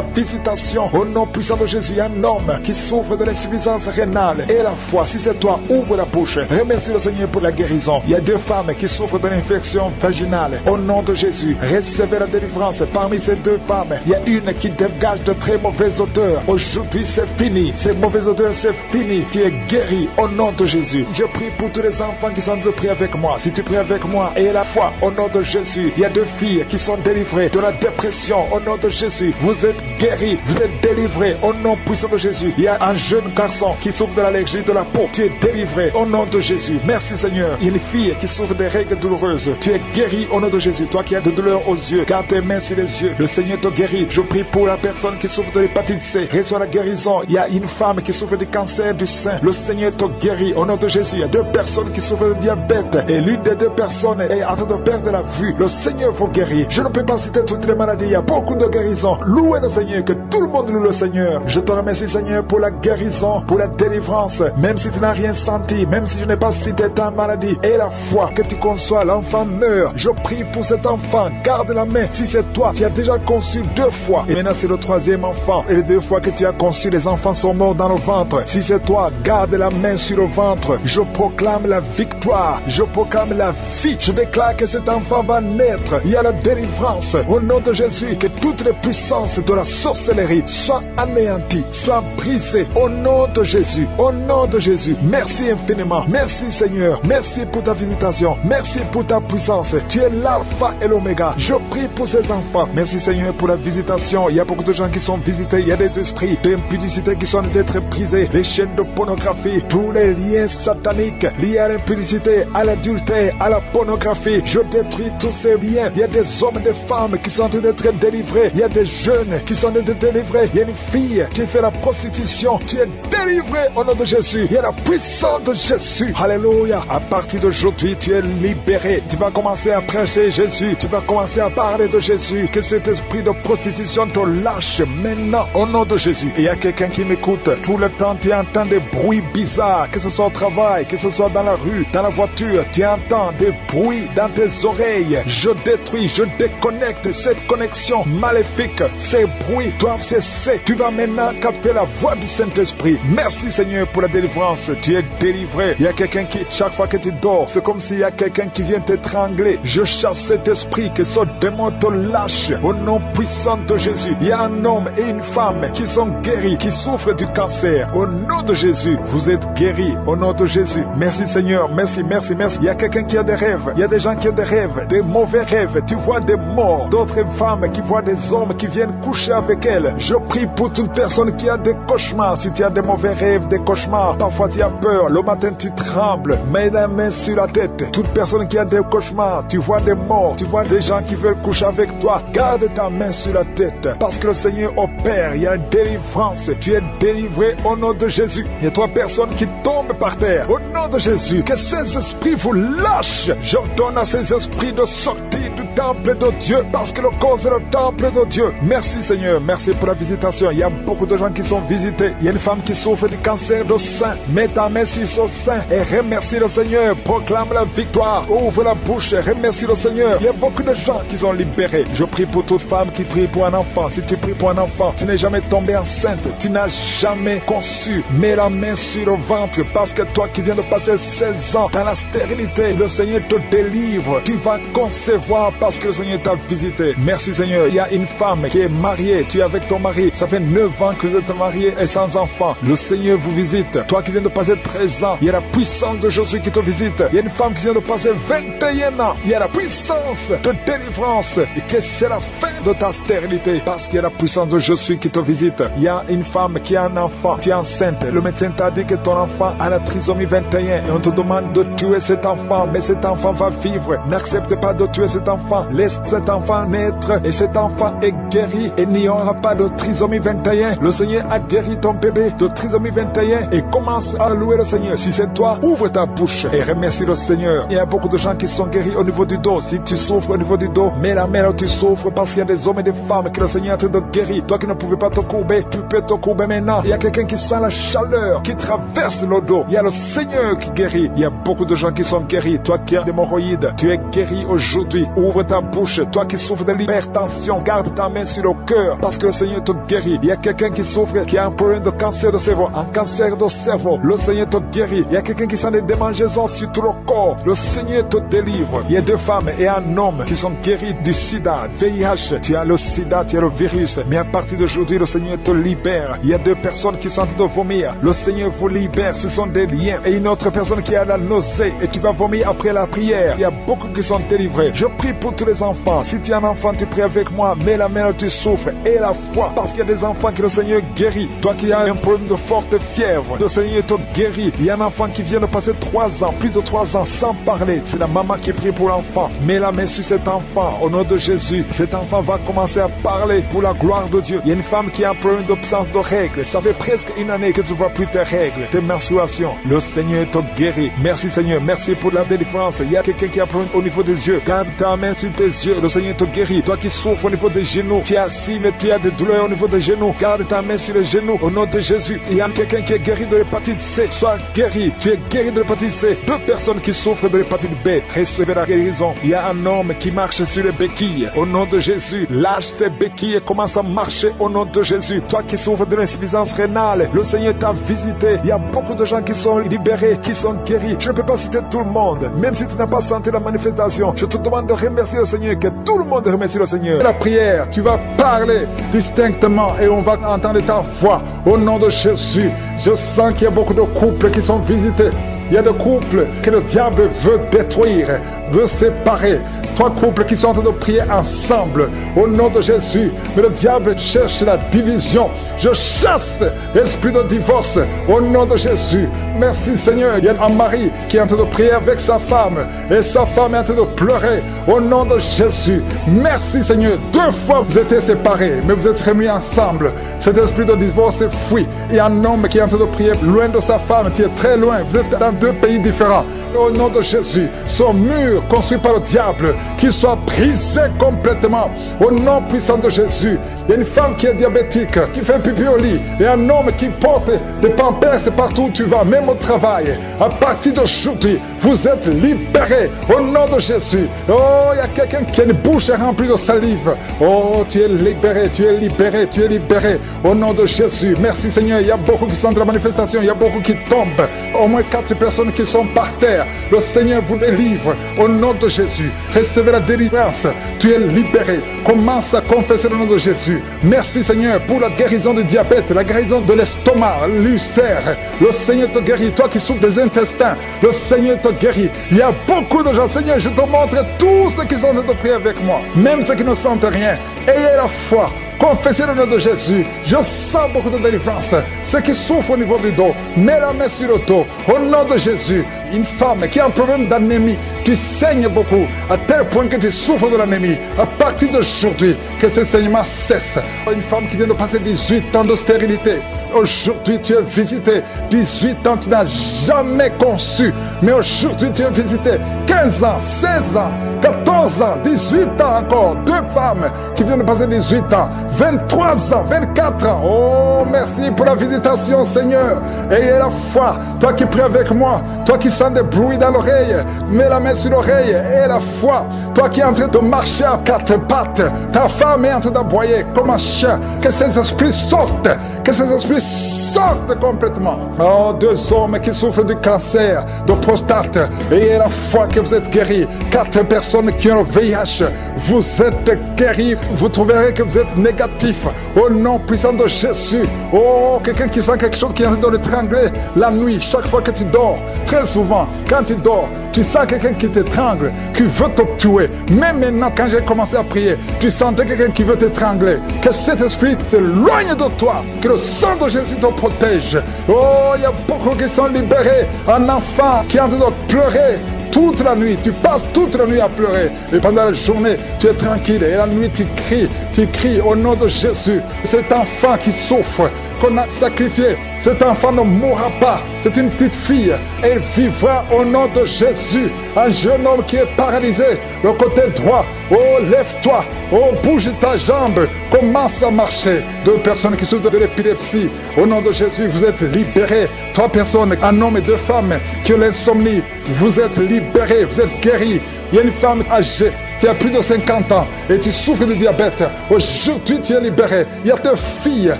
visitation au nom puissant de Jésus. Il y a un homme qui souffre de l'insuffisance rénale et la foi. Si c'est toi, ouvre la bouche. Remercie le Seigneur pour la guérison. Il y a 2 femmes qui souffrent de l'infection vaginale au nom de Jésus. Recevez la délivrance. Parmi ces 2 femmes, il y a une qui dégage de très mauvaises odeurs. Aujourd'hui, c'est fini. Ces mauvaises odeurs, c'est fini. Tu es guéri au nom de Jésus. Je prie pour tous les enfants qui sont en train de prier avec moi. Si tu pries avec moi et la foi au nom de Jésus, il y a 2 filles qui sont délivrées de la dépression au nom de Jésus. Vous êtes guéris, vous êtes délivrés au nom puissant de Jésus. Il y a un jeune garçon qui souffre de l'allergie de la peau. Tu es délivré au nom de Jésus. Merci Seigneur. Il y a une fille qui souffre des règles douloureuses. Tu es guéri au nom de Jésus. Toi qui as de douleurs aux yeux, garde tes mains sur les yeux. Le Seigneur te guérit. Je prie pour la personne qui souffre de l'hépatite C. Reçois la guérison. Il y a une femme qui souffre du cancer du sein. Le Seigneur te guérit au nom de Jésus. Il y a 2 personnes qui souffrent de diabète et l'une des 2 personnes est en train de perdre la vue. Le Seigneur vous guérit. Je ne peux pas citer toutes les maladies. Il y a beaucoup de guérisons. Louez le Seigneur, que tout le monde loue le Seigneur. Je te remercie Seigneur pour la guérison, pour la délivrance. Même si tu n'as rien senti, même si je n'ai pas cité ta maladie, et la foi que tu conçois, l'enfant meurt. Je prie pour cet enfant. Garde la main. Si c'est toi, tu as déjà conçu 2 fois. Et maintenant c'est le 3e enfant. Et les 2 fois que tu as conçu, les enfants sont morts dans le ventre. Si c'est toi, garde la main sur le ventre. Je proclame la victoire. Je proclame la vie. Je déclare que cet enfant va naître. Il y a la délivrance. Au nom de Jésus, que toutes les puissances de la sorcellerie soient anéanties, soient brisées. Au nom de Jésus. Au nom de Jésus. Merci infiniment. Merci Seigneur. Merci pour ta visitation. Merci pour ta puissance. Tu es l'alpha et l'oméga. Je prie pour ces enfants. Merci Seigneur pour la visitation. Il y a beaucoup de gens qui sont visités. Il y a des esprits d'impudicité qui sont d'être brisés. Les chaînes de pornographie, tous les liens sataniques liés à l'impudicité, à l'adultère, à la pornographie. Je détruis tous ces liens. Il y a des hommes et des femmes qui sont en train d'être délivrés. Il y a des jeunes qui sont en train d'être délivrés. Il y a une fille qui fait la prostitution. Tu es délivré au nom de Jésus. Il y a la puissance de Jésus. Alléluia. À partir d'aujourd'hui, tu es libéré. Tu vas commencer à prêcher Jésus. Tu vas commencer à parler de Jésus. Que cet esprit de prostitution te lâche maintenant au nom de Jésus. Et il y a quelqu'un qui m'écoute. Tout le temps, tu entends des bruits bizarres. Que ce soit au travail, que ce soit dans la rue, dans la voiture. Tu entends des bruits dans tes oreilles. Je détruis, je déconnecte cette connexion maléfique. Ces bruits doivent cesser. Tu vas maintenant capter la voix du Saint-Esprit. Merci Seigneur pour la délivrance. Tu es délivré. Il y a quelqu'un qui, chaque fois que tu dors, c'est comme s'il y a quelqu'un qui vient t'étrangler. Je chasse cet esprit, que ce démon te lâche au nom puissant de Jésus. Il y a un homme et une femme qui sont guéris, qui souffrent du cancer. Au nom de Jésus, vous êtes guéris au nom de Jésus. Merci Seigneur, merci, merci, merci. Il y a quelqu'un qui a des rêves. Il y a des gens qui ont des rêves, des mauvais rêves. Tu vois des morts, d'autres femmes qui voient des hommes qui viennent coucher avec elles. Je prie pour toute personne qui a des cauchemars. Si tu as des mauvais rêves, des cauchemars, parfois tu as peur. Le matin tu trembles. Mets la main sur la tête. Toute personne qui a des cauchemars, tu vois des morts, tu vois des gens qui veulent coucher avec toi. Garde ta main sur la tête. Parce que le Seigneur opère. Il y a une délivrance. Tu es délivré au nom de Jésus. Il y a 3 personnes qui tombent par terre. Au nom de Jésus, que ces esprits vous lâchent. J'ordonne à ces esprits de sortir du temple de Dieu, parce que le corps c'est le temple de Dieu. Merci Seigneur, merci pour la visitation. Il y a beaucoup de gens qui sont visités. Il y a une femme qui souffre du cancer de sein. Mets ta main sur son sein et remercie le Seigneur. Proclame la victoire. Ouvre la bouche et remercie le Seigneur. Il y a beaucoup de gens qui sont libérés. Je prie pour toute femme qui prie pour un enfant. Si tu pries pour un enfant, tu n'es jamais tombé enceinte, tu n'as jamais conçu. Mets la main sur le ventre, parce que toi qui viens de passer 16 ans dans la stérilité, le Seigneur te délivre. Tu vas concevoir parce que le Seigneur t'a visité. Merci Seigneur. Il y a une femme qui est mariée, tu es avec ton mari, ça fait 9 ans que vous êtes mariés et sans enfant. Le Seigneur vous visite. Toi qui viens de passer 13 ans, il y a la puissance de Jésus qui te visite. Il y a une femme qui vient de passer 21 ans, il y a la puissance de délivrance, et que c'est la fin de ta stérilité, parce qu'il y a la puissance de Jésus qui te visite. Il y a une femme qui a un enfant, tu es enceinte, le médecin t'a dit que ton enfant a la trisomie 21 et on te demande de tuer cet enfant, mais cet enfant va vivre. N'accepte pas de tuer cet enfant, laisse cet enfant naître et cet enfant est guéri et il n'y aura pas de trisomie 21. Le Seigneur a guéri ton bébé de trisomie 21 et commence à louer le Seigneur. Si c'est toi, ouvre ta bouche et remercie le Seigneur. Il y a beaucoup de gens qui sont guéris au niveau du dos. Si tu souffres au niveau du dos, mets la main là où tu souffres, parce qu'il y a des hommes et des femmes que le Seigneur est en train de guérir. Toi qui ne pouvais pas te courber, tu peux te courber maintenant. Il y a quelqu'un qui sent la chaleur qui traverse le dos. Il y a le Seigneur qui guérit. Il y a beaucoup de gens qui sont guéris. Toi qui as des hémorroïdes, tu es guéri aujourd'hui. Ouvre ta bouche. Toi qui souffres de l'hypertension, garde ta main sur le cœur, parce que le Seigneur te guérit. Il y a quelqu'un qui souffre, qui a un problème de cancer de cerveau, un cancer de cerveau. Le Seigneur te guérit. Il y a quelqu'un qui sent des démangeaisons sur tout le corps. Le Seigneur te délivre. Il y a 2 femmes et un homme qui sont guéris du sida, VIH. Tu as le sida, tu as le virus, mais à partir d'aujourd'hui, le Seigneur te libère. Il y a 2 personnes qui sont en train de vomir. Le Seigneur vous libère. Ce sont des liens. Et une autre personne qui a la nausée et tu vas vomir après la prière. Il y a beaucoup qui sont délivrés. Je prie pour tous les enfants. Si tu es un enfant, tu pries avec moi. Mets la main où tu souffres et la foi, parce qu'il y a des enfants que le Seigneur guérit. Toi qui as un problème de forte fièvre, le Seigneur te guérit. Il y a un enfant qui vient de passer 3 ans, plus de 3 ans sans parler. C'est la maman qui prie pour l'enfant. Mets la main sur cet enfant au nom de Jésus. Cet enfant va commencer à parler pour la gloire de Dieu. Il y a une femme qui a un problème d'absence de règles. Ça fait presque 1 année que tu ne vois plus tes règles, tes menstruations. Le Seigneur te guérit. Merci Seigneur. Merci pour la délivrance. Il y a quelqu'un qui a un problème au niveau des yeux. Garde ta main sur tes yeux. Le Seigneur te guérit. Toi qui souffres au niveau des genoux, tu es assis mais tu as des douleurs au niveau des genoux. Garde ta main sur les genoux au nom de Jésus. Il y a quelqu'un qui est guéri de l'hépatite C. Sois guéri. Tu es guéri de l'hépatite C. 2 personnes qui souffrent de l'hépatite B, recevez la guérison. Il y a un homme qui marche sur les béquilles. Au nom de Jésus, lâche ses béquilles et commence à marcher au nom de Jésus. Toi qui souffres de l'insuffisance rénale, le Seigneur t'a visité. Il y a beaucoup de gens qui sont libérés, qui sont guéris. Je ne peux pas citer tout le monde. Même si tu n'as pas senti la manifestation, je te demande de remercier le Seigneur, que tout le monde remercie le Seigneur. La prière, tu vas parler distinctement et on va entendre ta voix au nom de Jésus. Je sens qu'il y a beaucoup de couples qui sont visités. Il y a des couples que le diable veut détruire, veut séparer. 3 couples qui sont en train de prier ensemble au nom de Jésus. Mais le diable cherche la division. Je chasse l'esprit de divorce au nom de Jésus. Merci Seigneur. Il y a un mari qui est en train de prier avec sa femme et sa femme est en train de pleurer au nom de Jésus. Merci Seigneur. 2 fois vous étiez séparés, mais vous êtes remis ensemble. Cet esprit de divorce est fui. Il y a un homme qui est en train de prier loin de sa femme. Tu es très loin. Vous êtes dans 2 pays différents. Au nom de Jésus, son mur construit par le diable, qu'il soit brisé complètement au nom puissant de Jésus. Il y a une femme qui est diabétique, qui fait pipi au lit, et un homme qui porte des pampers partout où tu vas, même au travail. À partir d'aujourd'hui, vous êtes libérés au nom de Jésus. Oh, il y a quelqu'un qui a une bouche remplie de salive. Oh, tu es libéré, tu es libéré, tu es libéré au nom de Jésus. Merci Seigneur. Il y a beaucoup qui sont de la manifestation, il y a beaucoup qui tombent. Au moins 4 personnes qui sont par terre. Le Seigneur vous délivre au nom de Jésus. Recevez la délivrance. Tu es libéré. Commence à confesser le nom de Jésus. Merci Seigneur pour la guérison du diabète, la guérison de l'estomac, l'ulcère. Le Seigneur te guérit. Toi qui souffres des intestins, le Seigneur te guérit. Il y a beaucoup de gens. Seigneur, je te montre tous ceux qui sont en train de prier avec moi. Même ceux qui ne sentent rien. Ayez la foi. Confessez le nom de Jésus. Je sens beaucoup de délivrance. Ceux qui souffrent au niveau du dos, mets la main sur le dos. Au nom de Jésus, une femme qui a un problème d'anémie, tu saignes beaucoup, à tel point que tu souffres de l'anémie. À partir d'aujourd'hui, que ce saignement cesse. Une femme qui vient de passer 18 ans de stérilité. Aujourd'hui, tu es visité. 18 ans, tu n'as jamais conçu. Mais aujourd'hui, tu es visité. 15 ans, 16 ans, 14 14 ans, 18 ans encore, 2 femmes qui viennent de passer 18 ans, 23 ans, 24 ans. Oh, merci pour la visitation, Seigneur. Ayez la foi, toi qui pries avec moi, toi qui sens des bruits dans l'oreille, mets la main sur l'oreille, et la foi, toi qui es en train de marcher à 4 pattes, ta femme est en train d'aboyer comme un chien, que ces esprits sortent, que ces esprits sortent complètement. Oh, 2 hommes qui souffrent du cancer, de prostate, ayez la foi que vous êtes guéris. 4 personnes qui ont le VIH, vous êtes guéris, vous trouverez que vous êtes négatif, au nom puissant de Jésus. Oh, quelqu'un qui sent quelque chose qui est en train de l'étrangler la nuit, chaque fois que tu dors, très souvent, quand tu dors, tu sens quelqu'un qui t'étrangle, qui veut te tuer. Mais maintenant, quand j'ai commencé à prier, tu sentais quelqu'un qui veut t'étrangler. Que cet esprit s'éloigne de toi, que le sang de Jésus te protège. Oh, il y a beaucoup qui sont libérés. Un enfant qui est en train de pleurer toute la nuit, tu passes toute la nuit à pleurer, et pendant la journée tu es tranquille, et la nuit tu cries au nom de Jésus. Cet enfant qui souffre, qu'on a sacrifié, cet enfant ne mourra pas. C'est une petite fille, elle vivra au nom de Jésus. Un jeune homme qui est paralysé, le côté droit, oh lève-toi, oh bouge ta jambe, commence à marcher. 2 personnes qui souffrent de l'épilepsie, au nom de Jésus, vous êtes libérés. 3 personnes, un homme et 2 femmes qui ont l'insomnie, vous êtes libérés, vous êtes guéris. Il y a une femme âgée, tu as plus de 50 ans et tu souffres de diabète. Aujourd'hui, tu es libéré. Il y a 2 filles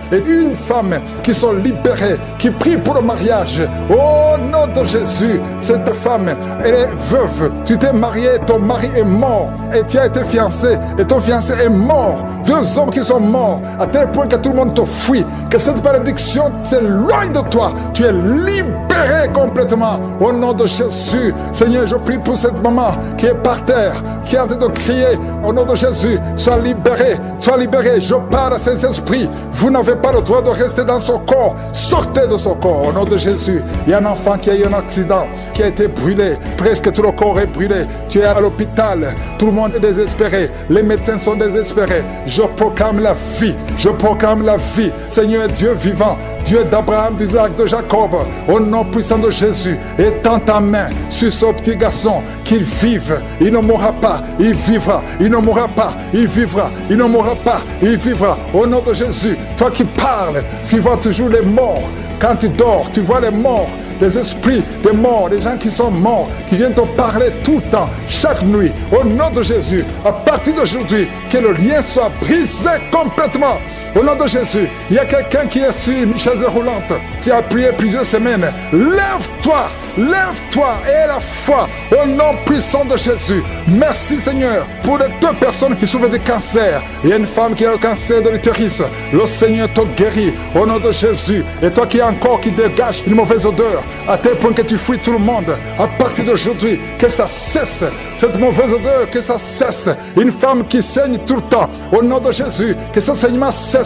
et 1 femme qui sont libérées, qui prient pour le mariage. Au nom de Jésus, cette femme, elle est veuve. Tu t'es marié, ton mari est mort et tu as été fiancé et ton fiancé est mort. 2 hommes qui sont morts à tel point que tout le monde te fuit. Que cette malédiction s'éloigne de toi. Tu es libéré complètement. Au nom de Jésus, Seigneur, je prie pour cette maman qui est par terre, qui est en train de crier au nom de Jésus, sois libéré, sois libéré. Je parle à ces esprits, vous n'avez pas le droit de rester dans son corps, sortez de son corps au nom de Jésus. Il y a un enfant qui a eu un accident, qui a été brûlé, presque tout le corps est brûlé, tu es à l'hôpital, tout le monde est désespéré, les médecins sont désespérés. Je proclame la vie, je proclame la vie. Seigneur Dieu vivant, Dieu d'Abraham, d'Isaac, de Jacob, au nom puissant de Jésus, étends ta main sur ce petit garçon, qu'il vive, il ne mourra pas, il vivra, il ne mourra pas, il vivra, il ne mourra pas, il vivra. Au nom de Jésus, toi qui parles, tu vois toujours les morts. Quand tu dors, tu vois les morts, les esprits des morts, les gens qui sont morts, qui viennent te parler tout le temps, chaque nuit. Au nom de Jésus, à partir d'aujourd'hui, que le lien soit brisé complètement. Au nom de Jésus, il y a quelqu'un qui est sur une chaise roulante. Tu as prié plusieurs semaines. Lève-toi, lève-toi et la foi au nom puissant de Jésus. Merci Seigneur pour les 2 personnes qui souffrent de cancer. Il y a une femme qui a le cancer de l'utérus. Le Seigneur te guérit au nom de Jésus. Et toi qui as encore qui dégage une mauvaise odeur, à tel point que tu fuis tout le monde, à partir d'aujourd'hui, que ça cesse. Cette mauvaise odeur, que ça cesse. Une femme qui saigne tout le temps, au nom de Jésus, que ce saignement cesse.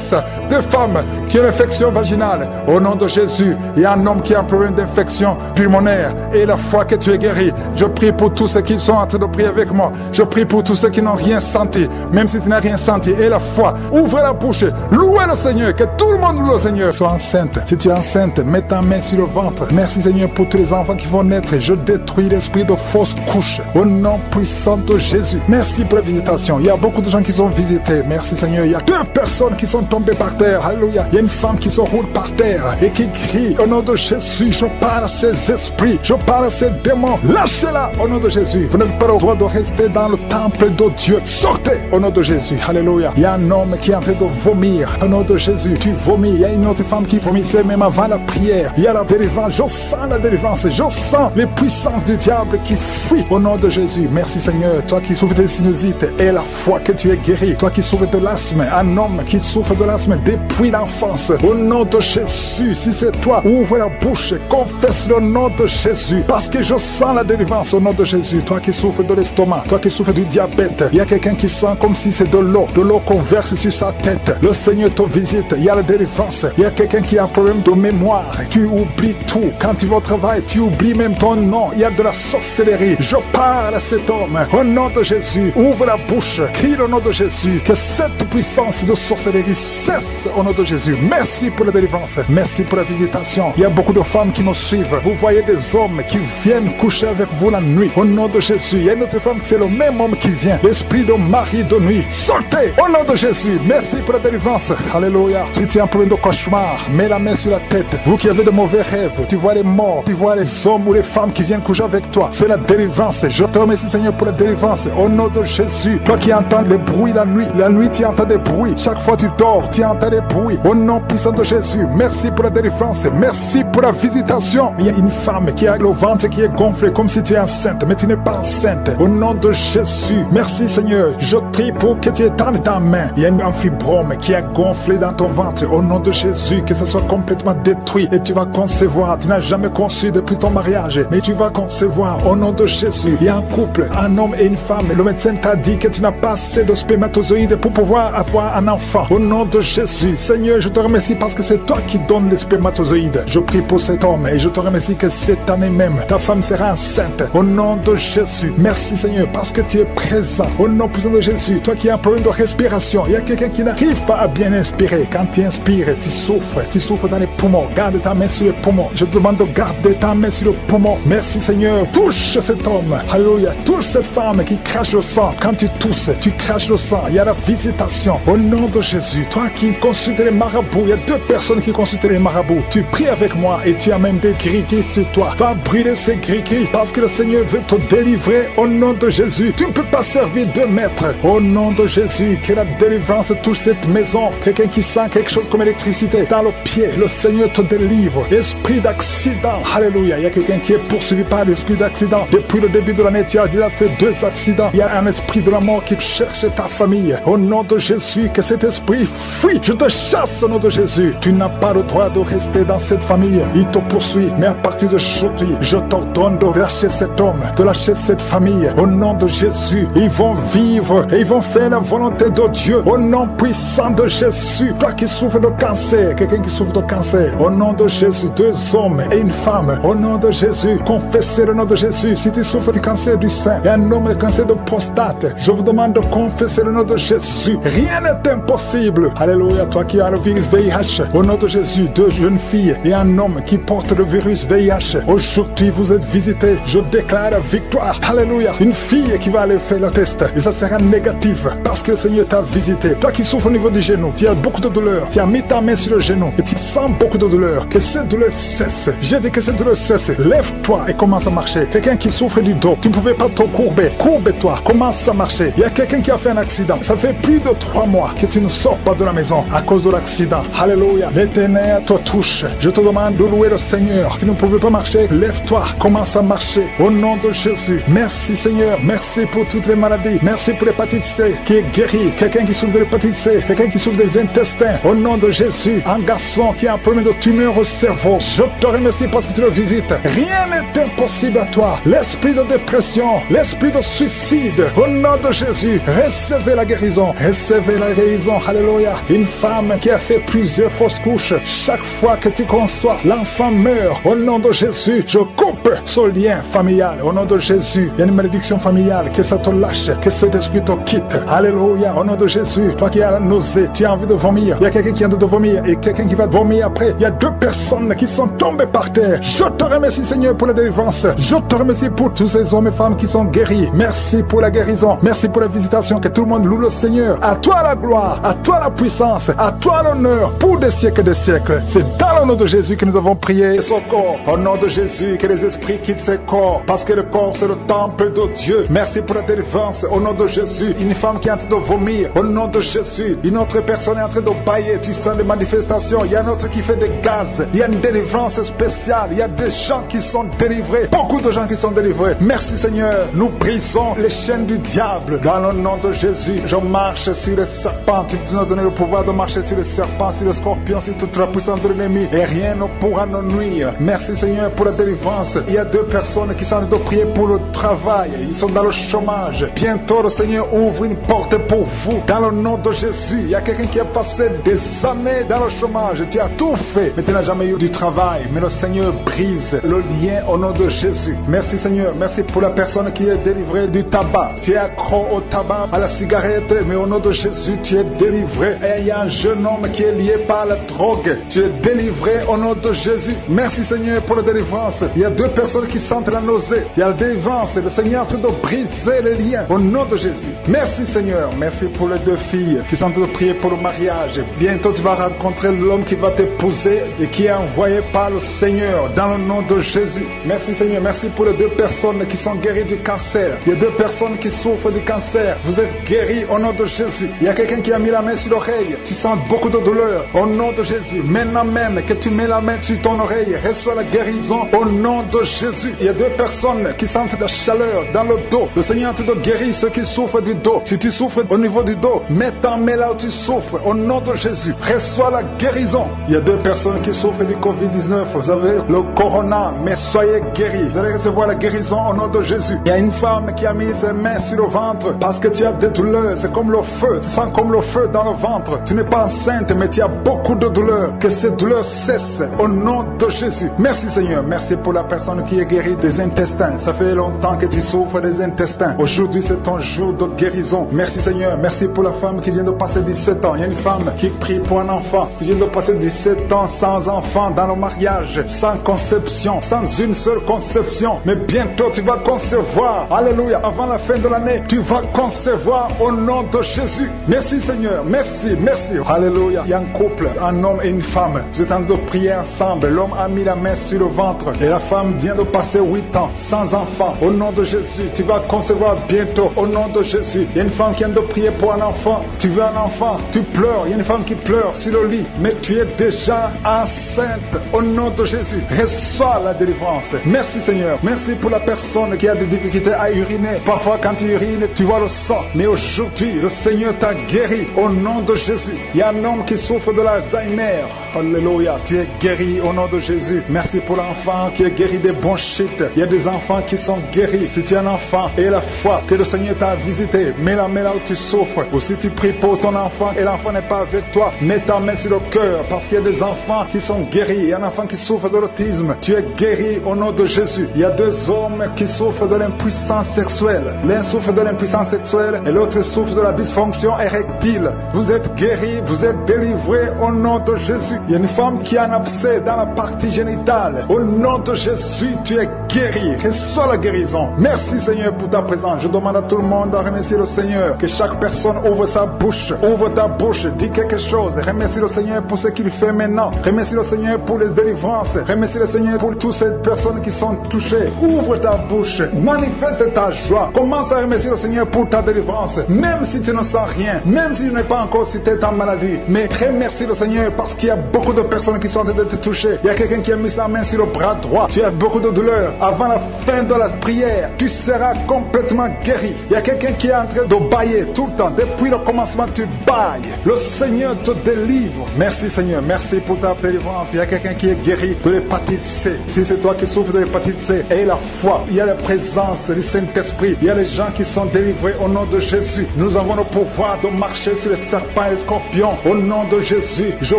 2 femmes qui ont une infection vaginale, au nom de Jésus. Il y a un homme qui a un problème d'infection pulmonaire, et la foi que tu es guéri. Je prie pour tous ceux qui sont en train de prier avec moi. Je prie pour tous ceux qui n'ont rien senti, même si tu n'as rien senti. Et la foi, ouvre la bouche, louez le Seigneur, que tout le monde loue le Seigneur. Sois enceinte. Si tu es enceinte, mets ta main sur le ventre. Merci Seigneur pour tous les enfants qui vont naître. Je détruis l'esprit de fausse couche au nom puissant de Jésus. Merci pour la visitation. Il y a beaucoup de gens qui sont visités. Merci Seigneur. Il y a 2 personnes qui sont tombées par terre. Alléluia. Il y a une femme qui se roule par terre et qui crie au nom de Jésus. Je parle à ces esprits, je parle à ces démons. Lâchez-la au nom de Jésus. Vous n'avez pas le droit de rester dans le temple de Dieu. Sortez au nom de Jésus. Alléluia. Il y a un homme qui est en train de vomir au nom de Jésus. Tu vomis. Il y a une autre femme qui vomissait même avant la prière. Il y a la délivrance. Je sens la délivrance. Je sens les puissances du diable qui fuient au nom de Jésus. Merci Seigneur. Toi qui souffres de sinusite, et la foi que tu es guéri. Toi qui souffres de l'asthme, un homme qui souffre de l'asthme depuis l'enfance, au nom de Jésus. Si c'est toi, ouvre la bouche, confesse le nom de Jésus, parce que je sens la délivrance au nom de Jésus. Toi qui souffres de l'estomac, toi qui souffres du diabète, il y a quelqu'un qui sent comme si c'est de l'eau qu'on verse sur sa tête. Le Seigneur te visite, il y a la délivrance. Il y a quelqu'un qui a un problème de mémoire, tu oublies tout. Quand tu vas au travail, tu oublies même ton nom. Il y a de la sorcellerie. Je parle à cette cet homme. Au nom de Jésus, ouvre la bouche, crie le nom de Jésus, que cette puissance de sorcellerie cesse au nom de Jésus. Merci pour la délivrance, merci pour la visitation. Il y a beaucoup de femmes qui nous suivent. Vous voyez des hommes qui viennent coucher avec vous la nuit. Au nom de Jésus, il y a une autre femme, c'est le même homme qui vient. L'esprit de mari de nuit, sortez au nom de Jésus. Merci pour la délivrance. Alléluia. Tu tiens un problème de cauchemar, mets la main sur la tête. Vous qui avez de mauvais rêves, tu vois les morts, tu vois les hommes ou les femmes qui viennent coucher avec toi. C'est la délivrance. Je te remercie Seigneur pour la délivrance. Au nom de Jésus, toi qui entends les bruits la nuit tu entends des bruits. Chaque fois tu dors, tu entends des bruits. Au nom puissant de Jésus, merci pour la délivrance. Merci pour la visitation. Il y a une femme qui a le ventre qui est gonflé comme si tu es enceinte, mais tu n'es pas enceinte. Au nom de Jésus, merci Seigneur. Je prie pour que tu étendes ta main. Il y a un fibrome qui a gonflé dans ton ventre. Au nom de Jésus, que ce soit complètement détruit et tu vas concevoir. Tu n'as jamais conçu depuis ton mariage, mais tu vas concevoir au nom de Jésus. Il y a un couple, un homme et une femme. Le médecin t'a dit que tu n'as pas assez de spermatozoïdes pour pouvoir avoir un enfant. Au nom de Jésus, Seigneur, je te remercie parce que c'est toi qui donnes les spermatozoïdes. Je prie pour cet homme et je te remercie que cette année même, ta femme sera enceinte. Au nom de Jésus, merci Seigneur parce que tu es présent. Au nom puissant de Jésus, toi qui as un problème de respiration, il y a quelqu'un qui n'arrive pas à bien inspirer. Quand tu inspires, tu souffres dans les poumons. Garde ta main sur les poumons. Je te demande de garder ta main sur le poumon. Merci Seigneur. Touche cet homme. Alléluia. Touche cette femme qui crache le sang. Quand tu tousses, tu craches le sang. Il y a la visitation. Au nom de Jésus, toi qui consultes les marabouts, il y a 2 personnes qui consultent les marabouts. Tu pries avec moi et tu as même des gris-gris sur toi. Va brûler ces gris-gris parce que le Seigneur veut te délivrer au nom de Jésus. Tu ne peux pas servir 2 maîtres. Au nom de Jésus, que la délivrance touche cette maison. Quelqu'un qui sent quelque chose comme électricité dans le pied, le Seigneur te délivre. Esprit d'accident, alléluia. Il y a quelqu'un qui est poursuivi par l'esprit d'accident. Depuis le début de l'année, tu as déjà fait 2 accidents. Il y a un esprit de la mort qui cherche ta famille. Au nom de Jésus, que cet esprit fuit. Je te chasse au nom de Jésus. Tu n'as pas le droit de rester dans cette famille. Il te poursuit. Mais à partir d'aujourd'hui, je t'ordonne de lâcher cet homme, de lâcher cette famille. Au nom de Jésus, ils vont vivre et ils vont faire la volonté de Dieu. Au nom puissant de Jésus, toi qui souffres de cancer, quelqu'un qui souffre de cancer, au nom de Jésus, 2 hommes et une femme, au nom de Jésus, confessez le nom de Jésus. Si tu souffres du cancer du sein et un homme de cancer de prostate, je vous demande de confesser le nom de Jésus. Rien n'est impossible. Alléluia. Toi qui as le virus VIH, au nom de Jésus, 2 jeunes filles et un homme qui porte le virus VIH, aujourd'hui vous êtes visités. Je déclare la victoire. Alléluia. Une fille qui va aller faire le test et ça sera négatif parce que le Seigneur t'a visité. Toi qui souffres au niveau du genou, tu as beaucoup de douleur, tu as mis ta main sur le genou et tu sens beaucoup de douleur. Que cette douleur cesse. J'ai dit que cette douleur cesse. Lève-toi et commence à marcher. Quelqu'un qui souffre du dos, tu ne pouvais pas te courber. Courbe-toi, commence à marcher. Il y a quelqu'un qui a fait un accident. Ça fait plus de 3 mois que tu ne sors pas de la maison à cause de l'accident. Alléluia. L'Éternel te touche. Je te demande de louer le Seigneur. Tu ne pouvais pas marcher, lève-toi, commence à marcher. Au nom de Jésus. Merci Seigneur. Merci pour toutes les maladies. Merci pour l'hépatite C qui est guérie. Quelqu'un qui souffre de l'hépatite C, quelqu'un qui souffre des intestins. Au nom de Jésus. Un garçon qui a un problème de tumeur au cerveau. Je te remercie parce que tu le visites. Rien n'est impossible à toi. L'esprit de dépression, l'esprit de suicide. Au nom de Jésus. Recevez la guérison. Recevez la guérison. Alléluia. Une femme qui a fait plusieurs fausses couches. Chaque fois que tu conçois, l'enfant meurt. Au nom de Jésus, je coupe ce lien familial. Au nom de Jésus, il y a une malédiction familiale. Que ça te lâche. Que cet esprit te quitte. Alléluia. Au nom de Jésus, toi qui as la nausée, tu as envie de vomir. Il y a quelqu'un qui a envie de vomir et quelqu'un qui va vomir après. Il y a 2 personnes qui sont tombées par terre. Je te remercie Seigneur pour la délivrance. Je te remercie pour tous ces hommes et femmes qui sont guéris. Merci pour la guérison. Merci pour la visitation. Que tout le monde loue le Seigneur. À toi la gloire. À toi la puissance. À toi l'honneur. Pour des siècles et des siècles. C'est dans le nom de Jésus que nous avons prié. Son corps. Au nom de Jésus, que les esprits quittent ce corps. Parce que le corps c'est le temple de Dieu. Merci pour la délivrance. Au nom de Jésus. Une femme qui est en train de vomir. Au nom de Jésus. Une autre personne est en train de bailler. Tu sens des manifestations. Il y a un autre qui fait des gaz. Il y a une délivrance spéciale. Il y a des gens qui sont délivrés. Beaucoup de gens qui sont délivrés. Merci Seigneur. Nous brisons les chaînes du diable. Dans le nom de Jésus, je marche sur les serpents. Tu nous as donné le pouvoir de marcher sur les serpents, sur les scorpions, sur toute la puissance de l'ennemi. Et rien ne pourra nous nuire. Merci Seigneur pour la délivrance. il y a 2 personnes qui sont en train de prier pour le travail. Ils sont dans le chômage. Bientôt, le Seigneur ouvre une porte pour vous. Dans le nom de Jésus, il y a quelqu'un qui a passé des années dans le chômage. Tu as tout fait, mais tu n'as jamais eu du travail. Mais le Seigneur brise le lien au nom de Jésus. Merci Seigneur. Merci pour la personne qui est délivrée du tabac. Tu es accro au tabac, à la cigarette, mais au nom de Jésus, tu es délivré. Et il y a un jeune homme qui est lié par la drogue. Tu es délivré au nom de Jésus. Merci Seigneur pour la délivrance. Il y a 2 personnes qui sentent la nausée. Il y a la délivrance. Le Seigneur est en train de briser les liens au nom de Jésus. Merci Seigneur. Merci pour les 2 filles qui sont en train de prier pour le mariage. Bientôt tu vas rencontrer l'homme qui va t'épouser et qui est envoyé par le Seigneur dans le nom de Jésus. Merci Seigneur. Merci pour les 2 personnes qui sont guéries du cancer. Il y a 2 personnes qui souffrent du cancer. Vous êtes guéris au nom de Jésus. Il y a quelqu'un qui a mis la main sur l'oreille. Tu sens beaucoup de douleur au nom de Jésus. Maintenant même que tu mets la main sur ton oreille, reçois la guérison au nom de Jésus. Il y a 2 personnes qui sentent la chaleur dans le dos. Le Seigneur te guérit ceux qui souffrent du dos. Si tu souffres au niveau du dos, mets ta main là où tu souffres au nom de Jésus. Reçois la guérison. Il y a 2 personnes qui souffrent du Covid-19. Vous avez le corona, mais soyez guéris. Vous allez recevoir la guérison au nom de Jésus. Il y a une femme qui a mis ses mains sur le ventre parce que tu as des douleurs. C'est comme le feu. Tu sens comme le feu dans le ventre. Tu n'es pas enceinte, mais tu as beaucoup de douleurs. Que ces douleurs cessent au nom de Jésus. Merci Seigneur. Merci pour la personne qui est guérie des intestins. Ça fait longtemps que tu souffres des intestins. Aujourd'hui, c'est ton jour de guérison. Merci Seigneur. Merci pour la femme qui vient de passer 17 ans. Il y a une femme qui prie pour un enfant. Tu viens de passer 17 ans sans enfant dans le mariage, sans conception, sans une seule conception. Mais bientôt, tu vas concevoir. Alléluia. Avant la fin de l'année, tu vas concevoir au nom de Jésus. Merci Seigneur. Merci, merci. Alléluia. Il y a un couple, un homme et une femme. Vous êtes en train de prier ensemble. L'homme a mis la main sur le ventre et la femme vient de passer 8 ans sans enfant. Au nom de Jésus, tu vas concevoir bientôt. Au nom de Jésus. Il y a une femme qui vient de prier pour un enfant. Tu veux un enfant, tu pleures. Il y a une femme qui pleure sur le lit, mais tu es déjà enceinte. Au nom de Jésus, reçois la délivrance. Merci Seigneur. Merci pour la personne qui a des difficultés à uriner. Parfois quand tu urines, tu vois le sang. Mais aujourd'hui, le Seigneur t'a guéri. Au nom de Jésus. Il y a un homme qui souffre de l'Alzheimer. Alléluia. Tu es guéri au nom de Jésus. Merci pour l'enfant qui est guéri des bronchites. Il y a des enfants qui sont guéris. Si tu es un enfant et la foi que le Seigneur t'a visité, mets la main là où tu souffres. Ou si tu pries pour ton enfant et l'enfant n'est pas avec toi, mets ta main sur le cœur parce qu'il y a des enfants qui sont guéris. Il y a un enfant qui souffre de l'autisme. Tu es guéri au nom de Jésus. Il y a 2 hommes qui souffrent de l'impuissance sexuelle. L'un souffre de l'impuissance sexuelle et l'autre souffre de la dysfonction érectile. Vous êtes guéris, vous êtes délivrés au nom de Jésus. Il y a une femme qui a un abcès dans la partie génitale. Au nom de Jésus, tu es guéri. Reçois la guérison. Merci Seigneur pour ta présence. Je demande à tout le monde de remercier le Seigneur. Que chaque personne ouvre sa bouche. Ouvre ta bouche. Dis quelque chose. Remercie le Seigneur pour ce qu'il fait maintenant. Remercie le Seigneur pour les délivrances. Remercie le Seigneur pour toutes ces personnes qui sont touchées. Ouvre ta bouche. Manifeste ta joie. Commence à remercier le Seigneur pour ta délivrance. Même si tu ne sens rien. Même si tu n'es pas encore cité ta maladie. Mais remercie le Seigneur parce qu'il y a beaucoup de personnes qui sont en train de te toucher. Il y a quelqu'un qui a mis sa main sur le bras droit. Tu as beaucoup de douleur. Avant la fin de la prière, tu seras complètement guéri. Il y a quelqu'un qui est en train de bailler tout le temps. Depuis le commencement, tu bailles. Le Seigneur te délivre. Merci Seigneur. Merci pour ta délivrance. Il y a quelqu'un qui est guéri de l'hépatite C. Si c'est toi qui souffres de l'hépatite C, aie la foi. Il y a la présence du Saint-Esprit. Il y a les gens qui sont délivrés au nom de Jésus. Nous avons le pouvoir de marcher sur les serpents et les scorpions. Au nom de Jésus, je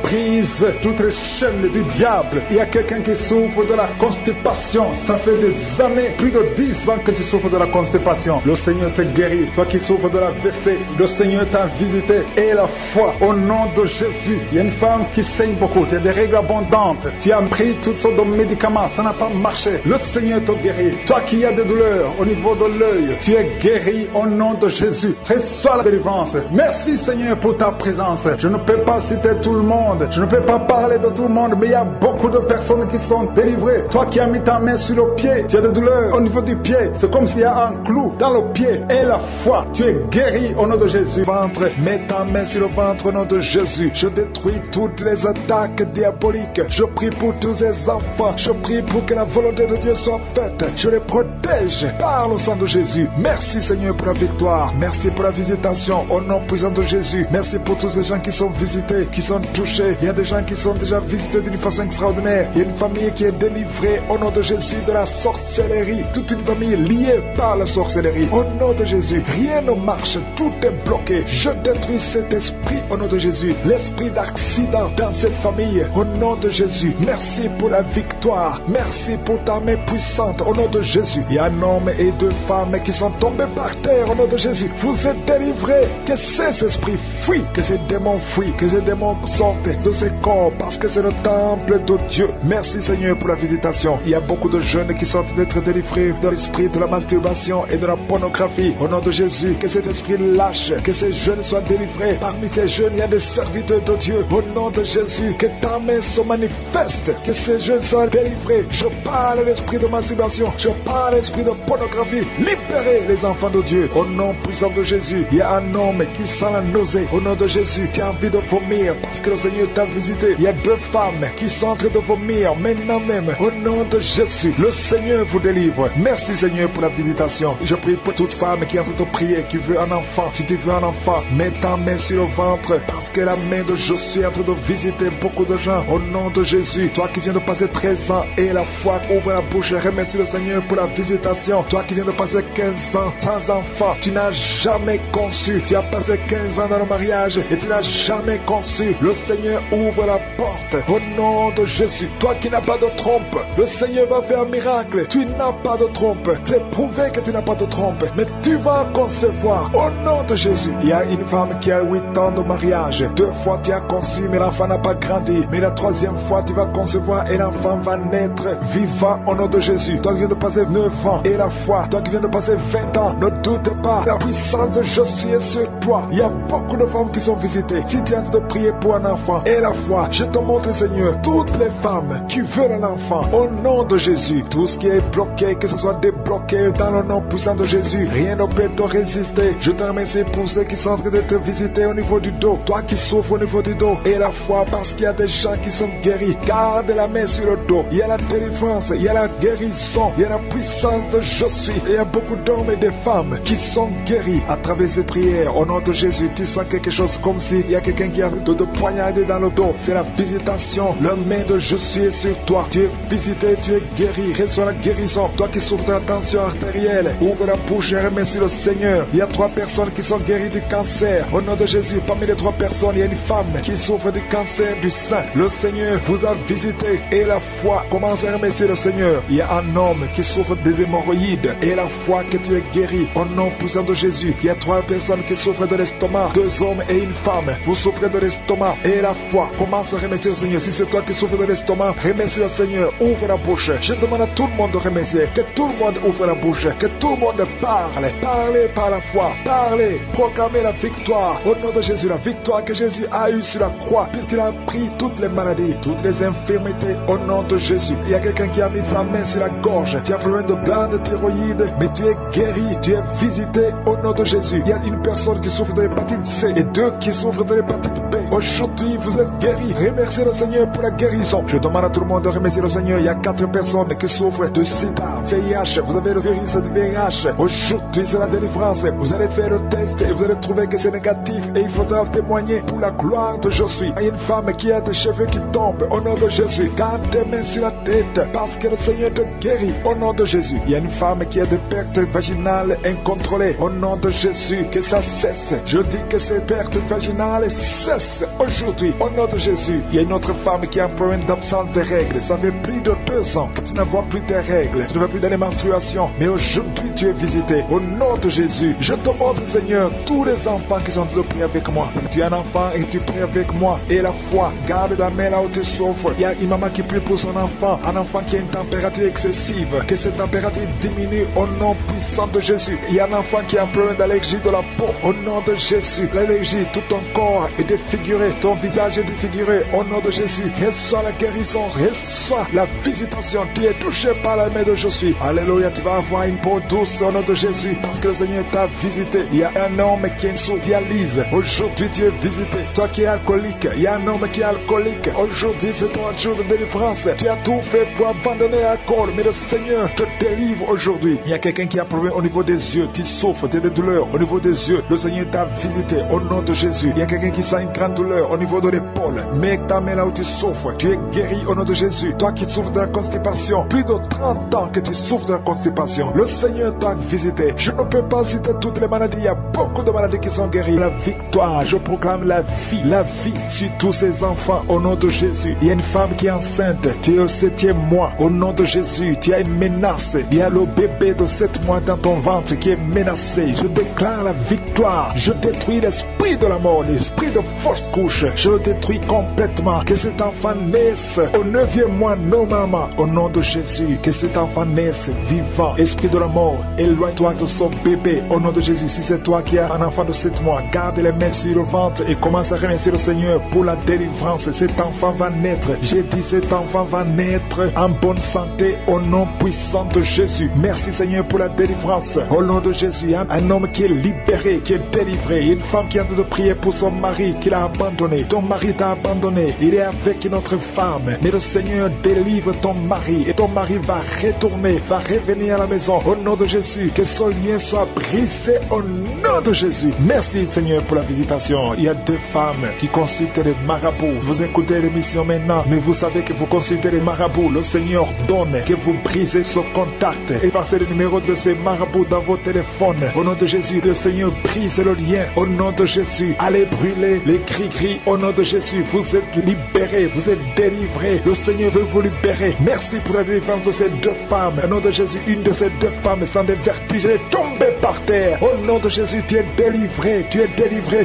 brise toutes les chaînes du diable. Il y a quelqu'un qui souffre de la constipation. Ça fait des années, plus de 10 ans que tu souffres de la constipation. Le Seigneur te guérit. Toi qui souffres de la WC, le Seigneur t'a visité. Et la foi au nom de Jésus. Il y a une femme qui saigne beaucoup. Tu as des règles abondantes. Tu as pris toutes sortes de médicaments. Ça n'a pas marché. Le Seigneur te guérit. Toi qui as des douleurs au niveau de l'œil, tu es guéri au nom de Jésus. Reçois la délivrance. Merci Seigneur pour ta présence. Je ne peux pas citer tout le monde. Je ne peux pas parler de tout le monde, mais il y a beaucoup de personnes qui sont délivrées. Toi qui as mis ta main sur le pied, tu as des douleurs au niveau du pied. C'est comme s'il y a un clou dans le pied. Et la foi, tu es guéri au nom de Jésus. Ventre, mets ta main sur le ventre au nom de Jésus. Je détruis toutes les attaques diaboliques. Je prie pour tous ces enfants. Je prie pour que la volonté de Dieu soit faite. Je les protège par le sang de Jésus. Merci Seigneur pour la victoire. Merci pour la visitation au nom puissant puissant de Jésus. Merci pour tous ces gens qui sont visités, qui sont touchés. Il y a des gens qui sont déjà visités d'une façon extraordinaire. Il y a une famille qui est délivrée au nom de Jésus de la sorcellerie. Toute une famille liée par la sorcellerie. Au nom de Jésus, rien ne marche, tout est bloqué. Je détruis cet esprit au nom de Jésus. L'esprit d'accident dans cette famille au nom de Jésus. Merci pour la victoire. Merci pour ta main puissante au nom de Jésus. Il y a un homme et deux femmes qui sont tombés par terre au nom de Jésus. Vous êtes délivrés. Que ces esprits fuient, que ces démons fuient, que ces démons sortent de ces corps parce que c'est le temple de Dieu. Merci Seigneur pour la visitation. Il y a beaucoup de jeunes qui sont d'être délivrés de l'esprit de la masturbation et de la pornographie au nom de Jésus. Que cet esprit lâche, que ces jeunes soient délivrés. Parmi ces jeunes, il y a des serviteurs de Dieu au nom de Jésus. Que ta main se manifeste, que ces jeunes soient délivrés. Je parle à l'esprit de masturbation, je parle à l'esprit de pornographie. Libérez les enfants de Dieu au nom puissant de Jésus. Il y a un homme qui sent la nausée au nom de Jésus, qui a envie de vomir parce que le Seigneur t'a visité. Il y a deux femmes qui sont en train de vomir maintenant même au nom de Jésus. Le Seigneur vous délivre. Merci Seigneur pour la visitation. Je prie pour toute femme qui est en train de prier, qui veut un enfant. Si tu veux un enfant, mets ta main sur le ventre parce que la main de Josué est en train de visiter beaucoup de gens au nom de Jésus. Toi qui viens de passer 13 ans et la foi, ouvre la bouche et remercie le Seigneur pour la visitation. Toi qui viens de passer 15 ans sans enfant, tu n'as jamais conçu. Tu as passé 15 ans dans le mariage et tu n'as jamais conçu. Le Seigneur ouvre la porte au nom de Jésus. Toi qui n'as pas de trompe, le Seigneur va faire un miracle. Tu n'as pas de trompe. C'est prouvé que tu n'as pas de trompe, mais tu vas concevoir au nom de Jésus. Il y a une femme qui a 8 ans de mariage. 2 fois tu as conçu, mais l'enfant n'a pas grandi. Mais la 3e fois tu vas concevoir et l'enfant va naître vivant au nom de Jésus. Toi qui viens de passer 9 ans et la foi, toi qui viens de passer 20 ans, ne doute pas. La puissance de Jésus est sur toi. Il y a beaucoup de femmes qui sont visitées. Si tu es en train de prier pour un enfant et la foi, je te montre Seigneur, toutes les femmes qui veulent un enfant, au nom de Jésus, tout ce qui est bloqué, que ce soit débloqué dans le nom puissant de Jésus, rien ne peut te résister. Je te remercie pour ceux qui sont en train d'être visités au niveau du dos, toi qui souffres au niveau du dos, et la foi parce qu'il y a des gens qui sont guéris. Garde la main sur le dos, il y a la délivrance, il y a la guérison, il y a la puissance de Jésus. Il y a beaucoup d'hommes et de femmes qui sont guéris à travers ces prières au nom de Jésus. Tu sens quelque chose comme si il y a quelqu'un qui a de poignarder dans le dos. C'est la visitation. La main de Jésus est sur toi. Tu es visité, tu es guéri. Reçois la guérison. Toi qui souffres de la tension artérielle, ouvre la bouche et remercie le Seigneur. Il y a 3 personnes qui sont guéries du cancer. Au nom de Jésus, parmi les 3 personnes, il y a une femme qui souffre du cancer du sein. Le Seigneur vous a visité et la foi. Commence à remercier le Seigneur. Il y a un homme qui souffre des hémorroïdes et la foi que tu es guéri. Au nom puissant de Jésus, il y a 3 personnes qui souffrent de l'estomac. 2 hommes et une femme. Vous souffrez de l'estomac et la foi. Commence à remercier le Seigneur. Si c'est toi qui souffres de l'estomac, remercie le Seigneur. Ouvre la bouche. Je demande à tout le monde de remercier. Que tout le monde ouvre la bouche. Que tout le monde parle. Parlez par la foi. Parlez. Proclamez la victoire. Au nom de Jésus, la victoire que Jésus a eue sur la croix, puisqu'il a pris toutes les maladies, toutes les infirmités. Au nom de Jésus. Il y a quelqu'un qui a mis sa main sur la gorge. Tu as besoin de glande thyroïde, mais tu es guéri. Tu es visité au nom de Jésus. Il y a une personne qui souffre de l'hépatite C et 2 qui souffrent de l'hépatite B. Aujourd'hui, vous êtes guéris. Remerciez le Seigneur pour la guérison. Je demande à tout le monde de remercier le Seigneur. Il y a 4 personnes qui souffrent de sida, VIH. Vous avez le virus de VIH. Aujourd'hui, c'est la délivrance. Vous allez faire le test et vous allez trouver que c'est négatif. Et il faudra témoigner pour la gloire de Jésus. Il y a une femme qui a des cheveux qui tombent. Au nom de Jésus, garde tes mains sur la tête parce que le Seigneur te guérit. Au nom de Jésus. Il y a une femme qui a des pertes vaginales incontrôlées. Au nom de Jésus, que ça cesse. Je dis que ces pertes vaginales cessent aujourd'hui. Au nom de Jésus. Il y a une autre femme qui a un problème d'absence de règles. Ça fait plus de 2 ans que tu ne vois plus tes règles. Tu ne vas plus dans les menstruations. Mais aujourd'hui, tu es visité. Au nom de Jésus. Je te montre, Seigneur, tous les enfants qui sont de prier avec moi. Tu es un enfant et tu pries avec moi. Et la foi, garde la main là où tu souffres. Il y a une maman qui prie pour son enfant. Un enfant qui a une température excessive. Que cette température diminue au nom puissant de Jésus. Il y a un enfant qui a un problème d'allergie de la peau. Au nom de Jésus. L'allergie, tout ton corps est défiguré. défiguré, ton visage est défiguré. Au nom de Jésus, reçois la guérison, reçois la visitation. Tu es touché par la main de Jésus. Alléluia, tu vas avoir une peau douce au nom de Jésus parce que le Seigneur t'a visité. Il y a un homme qui est sous dialyse. Aujourd'hui, tu es visité. Toi qui es alcoolique, il y a un homme qui est alcoolique. Aujourd'hui, c'est ton jour de délivrance. Tu as tout fait pour abandonner l'alcool, mais le Seigneur te délivre aujourd'hui. Il y a quelqu'un qui a problème au niveau des yeux. Tu souffres, tu as des douleurs au niveau des yeux. Le Seigneur t'a visité au nom de Jésus. Il y a quelqu'un qui sent une grande douleur au niveau de l'épaule. Mets ta main là où tu souffres. Tu es guéri au nom de Jésus. Toi qui souffres de la constipation, plus de 30 ans que tu souffres de la constipation, le Seigneur t'a visité. Je ne peux pas citer toutes les maladies. Il y a beaucoup de maladies qui sont guéries. La victoire, je proclame la vie sur tous ces enfants au nom de Jésus. Il y a une femme qui est enceinte. Tu es au 7e mois. Au nom de Jésus, tu as une menace. Il y a le bébé de 7 mois dans ton ventre qui est menacé. Je déclare la victoire. Je détruis l'esprit de la mort, l'esprit de fausse couche. Je le détruis complètement. Que cet enfant naisse au 9e mois normalement. Au nom de Jésus, que cet enfant naisse vivant. Esprit de la mort, éloigne-toi de son bébé. Au nom de Jésus, si c'est toi qui as un enfant de 7 mois, garde les mains sur le ventre et commence à remercier le Seigneur pour la délivrance. Cet enfant va naître. J'ai dit cet enfant va naître en bonne santé au nom puissant de Jésus. Merci Seigneur pour la délivrance. Au nom de Jésus, un homme qui est libéré, qui est délivré. Une femme qui est en train de prier pour son mari qui l'a abandonné. Ton mari t'a abandonné. Il est avec une autre femme. Mais le Seigneur délivre ton mari et ton mari va retourner, va revenir à la maison. Au nom de Jésus, que son lien soit brisé au nom de Jésus. Merci Seigneur pour la visitation. Il y a 2 femmes qui consultent les marabouts. Vous écoutez l'émission maintenant, mais vous savez que vous consultez les marabouts. Le Seigneur donne que vous brisez ce contact. Effacez le numéro de ces marabouts dans vos téléphones. Au nom de Jésus, le Seigneur brise le lien. Au nom de Jésus, allez brûler les gris-gris. Au nom de Jésus, vous êtes libérés, vous êtes délivrés. Le Seigneur veut vous libérer. Merci pour la délivrance de ces 2 femmes. Au nom de Jésus, une de ces 2 femmes sans des vertiges est tombée par terre. Au nom de Jésus, tu es délivré, tu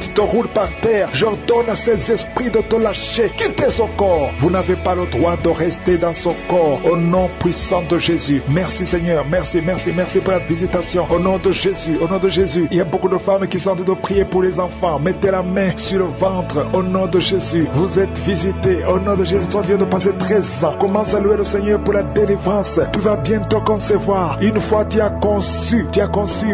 te roules par terre. J'ordonne à ces esprits de te lâcher. Quittez son corps. Vous n'avez pas le droit de rester dans son corps. Au nom puissant de Jésus. Merci Seigneur, merci pour la visitation. Au nom de Jésus, au nom de Jésus. Il y a beaucoup de femmes qui sont en train de prier pour les enfants. Mettez la main sur le ventre. Au nom de Jésus, vous êtes visités. Au nom de Jésus, toi viens de passer 13 ans. Commence à louer le Seigneur pour la délivrance. Tu vas bientôt concevoir. Une fois tu as conçu,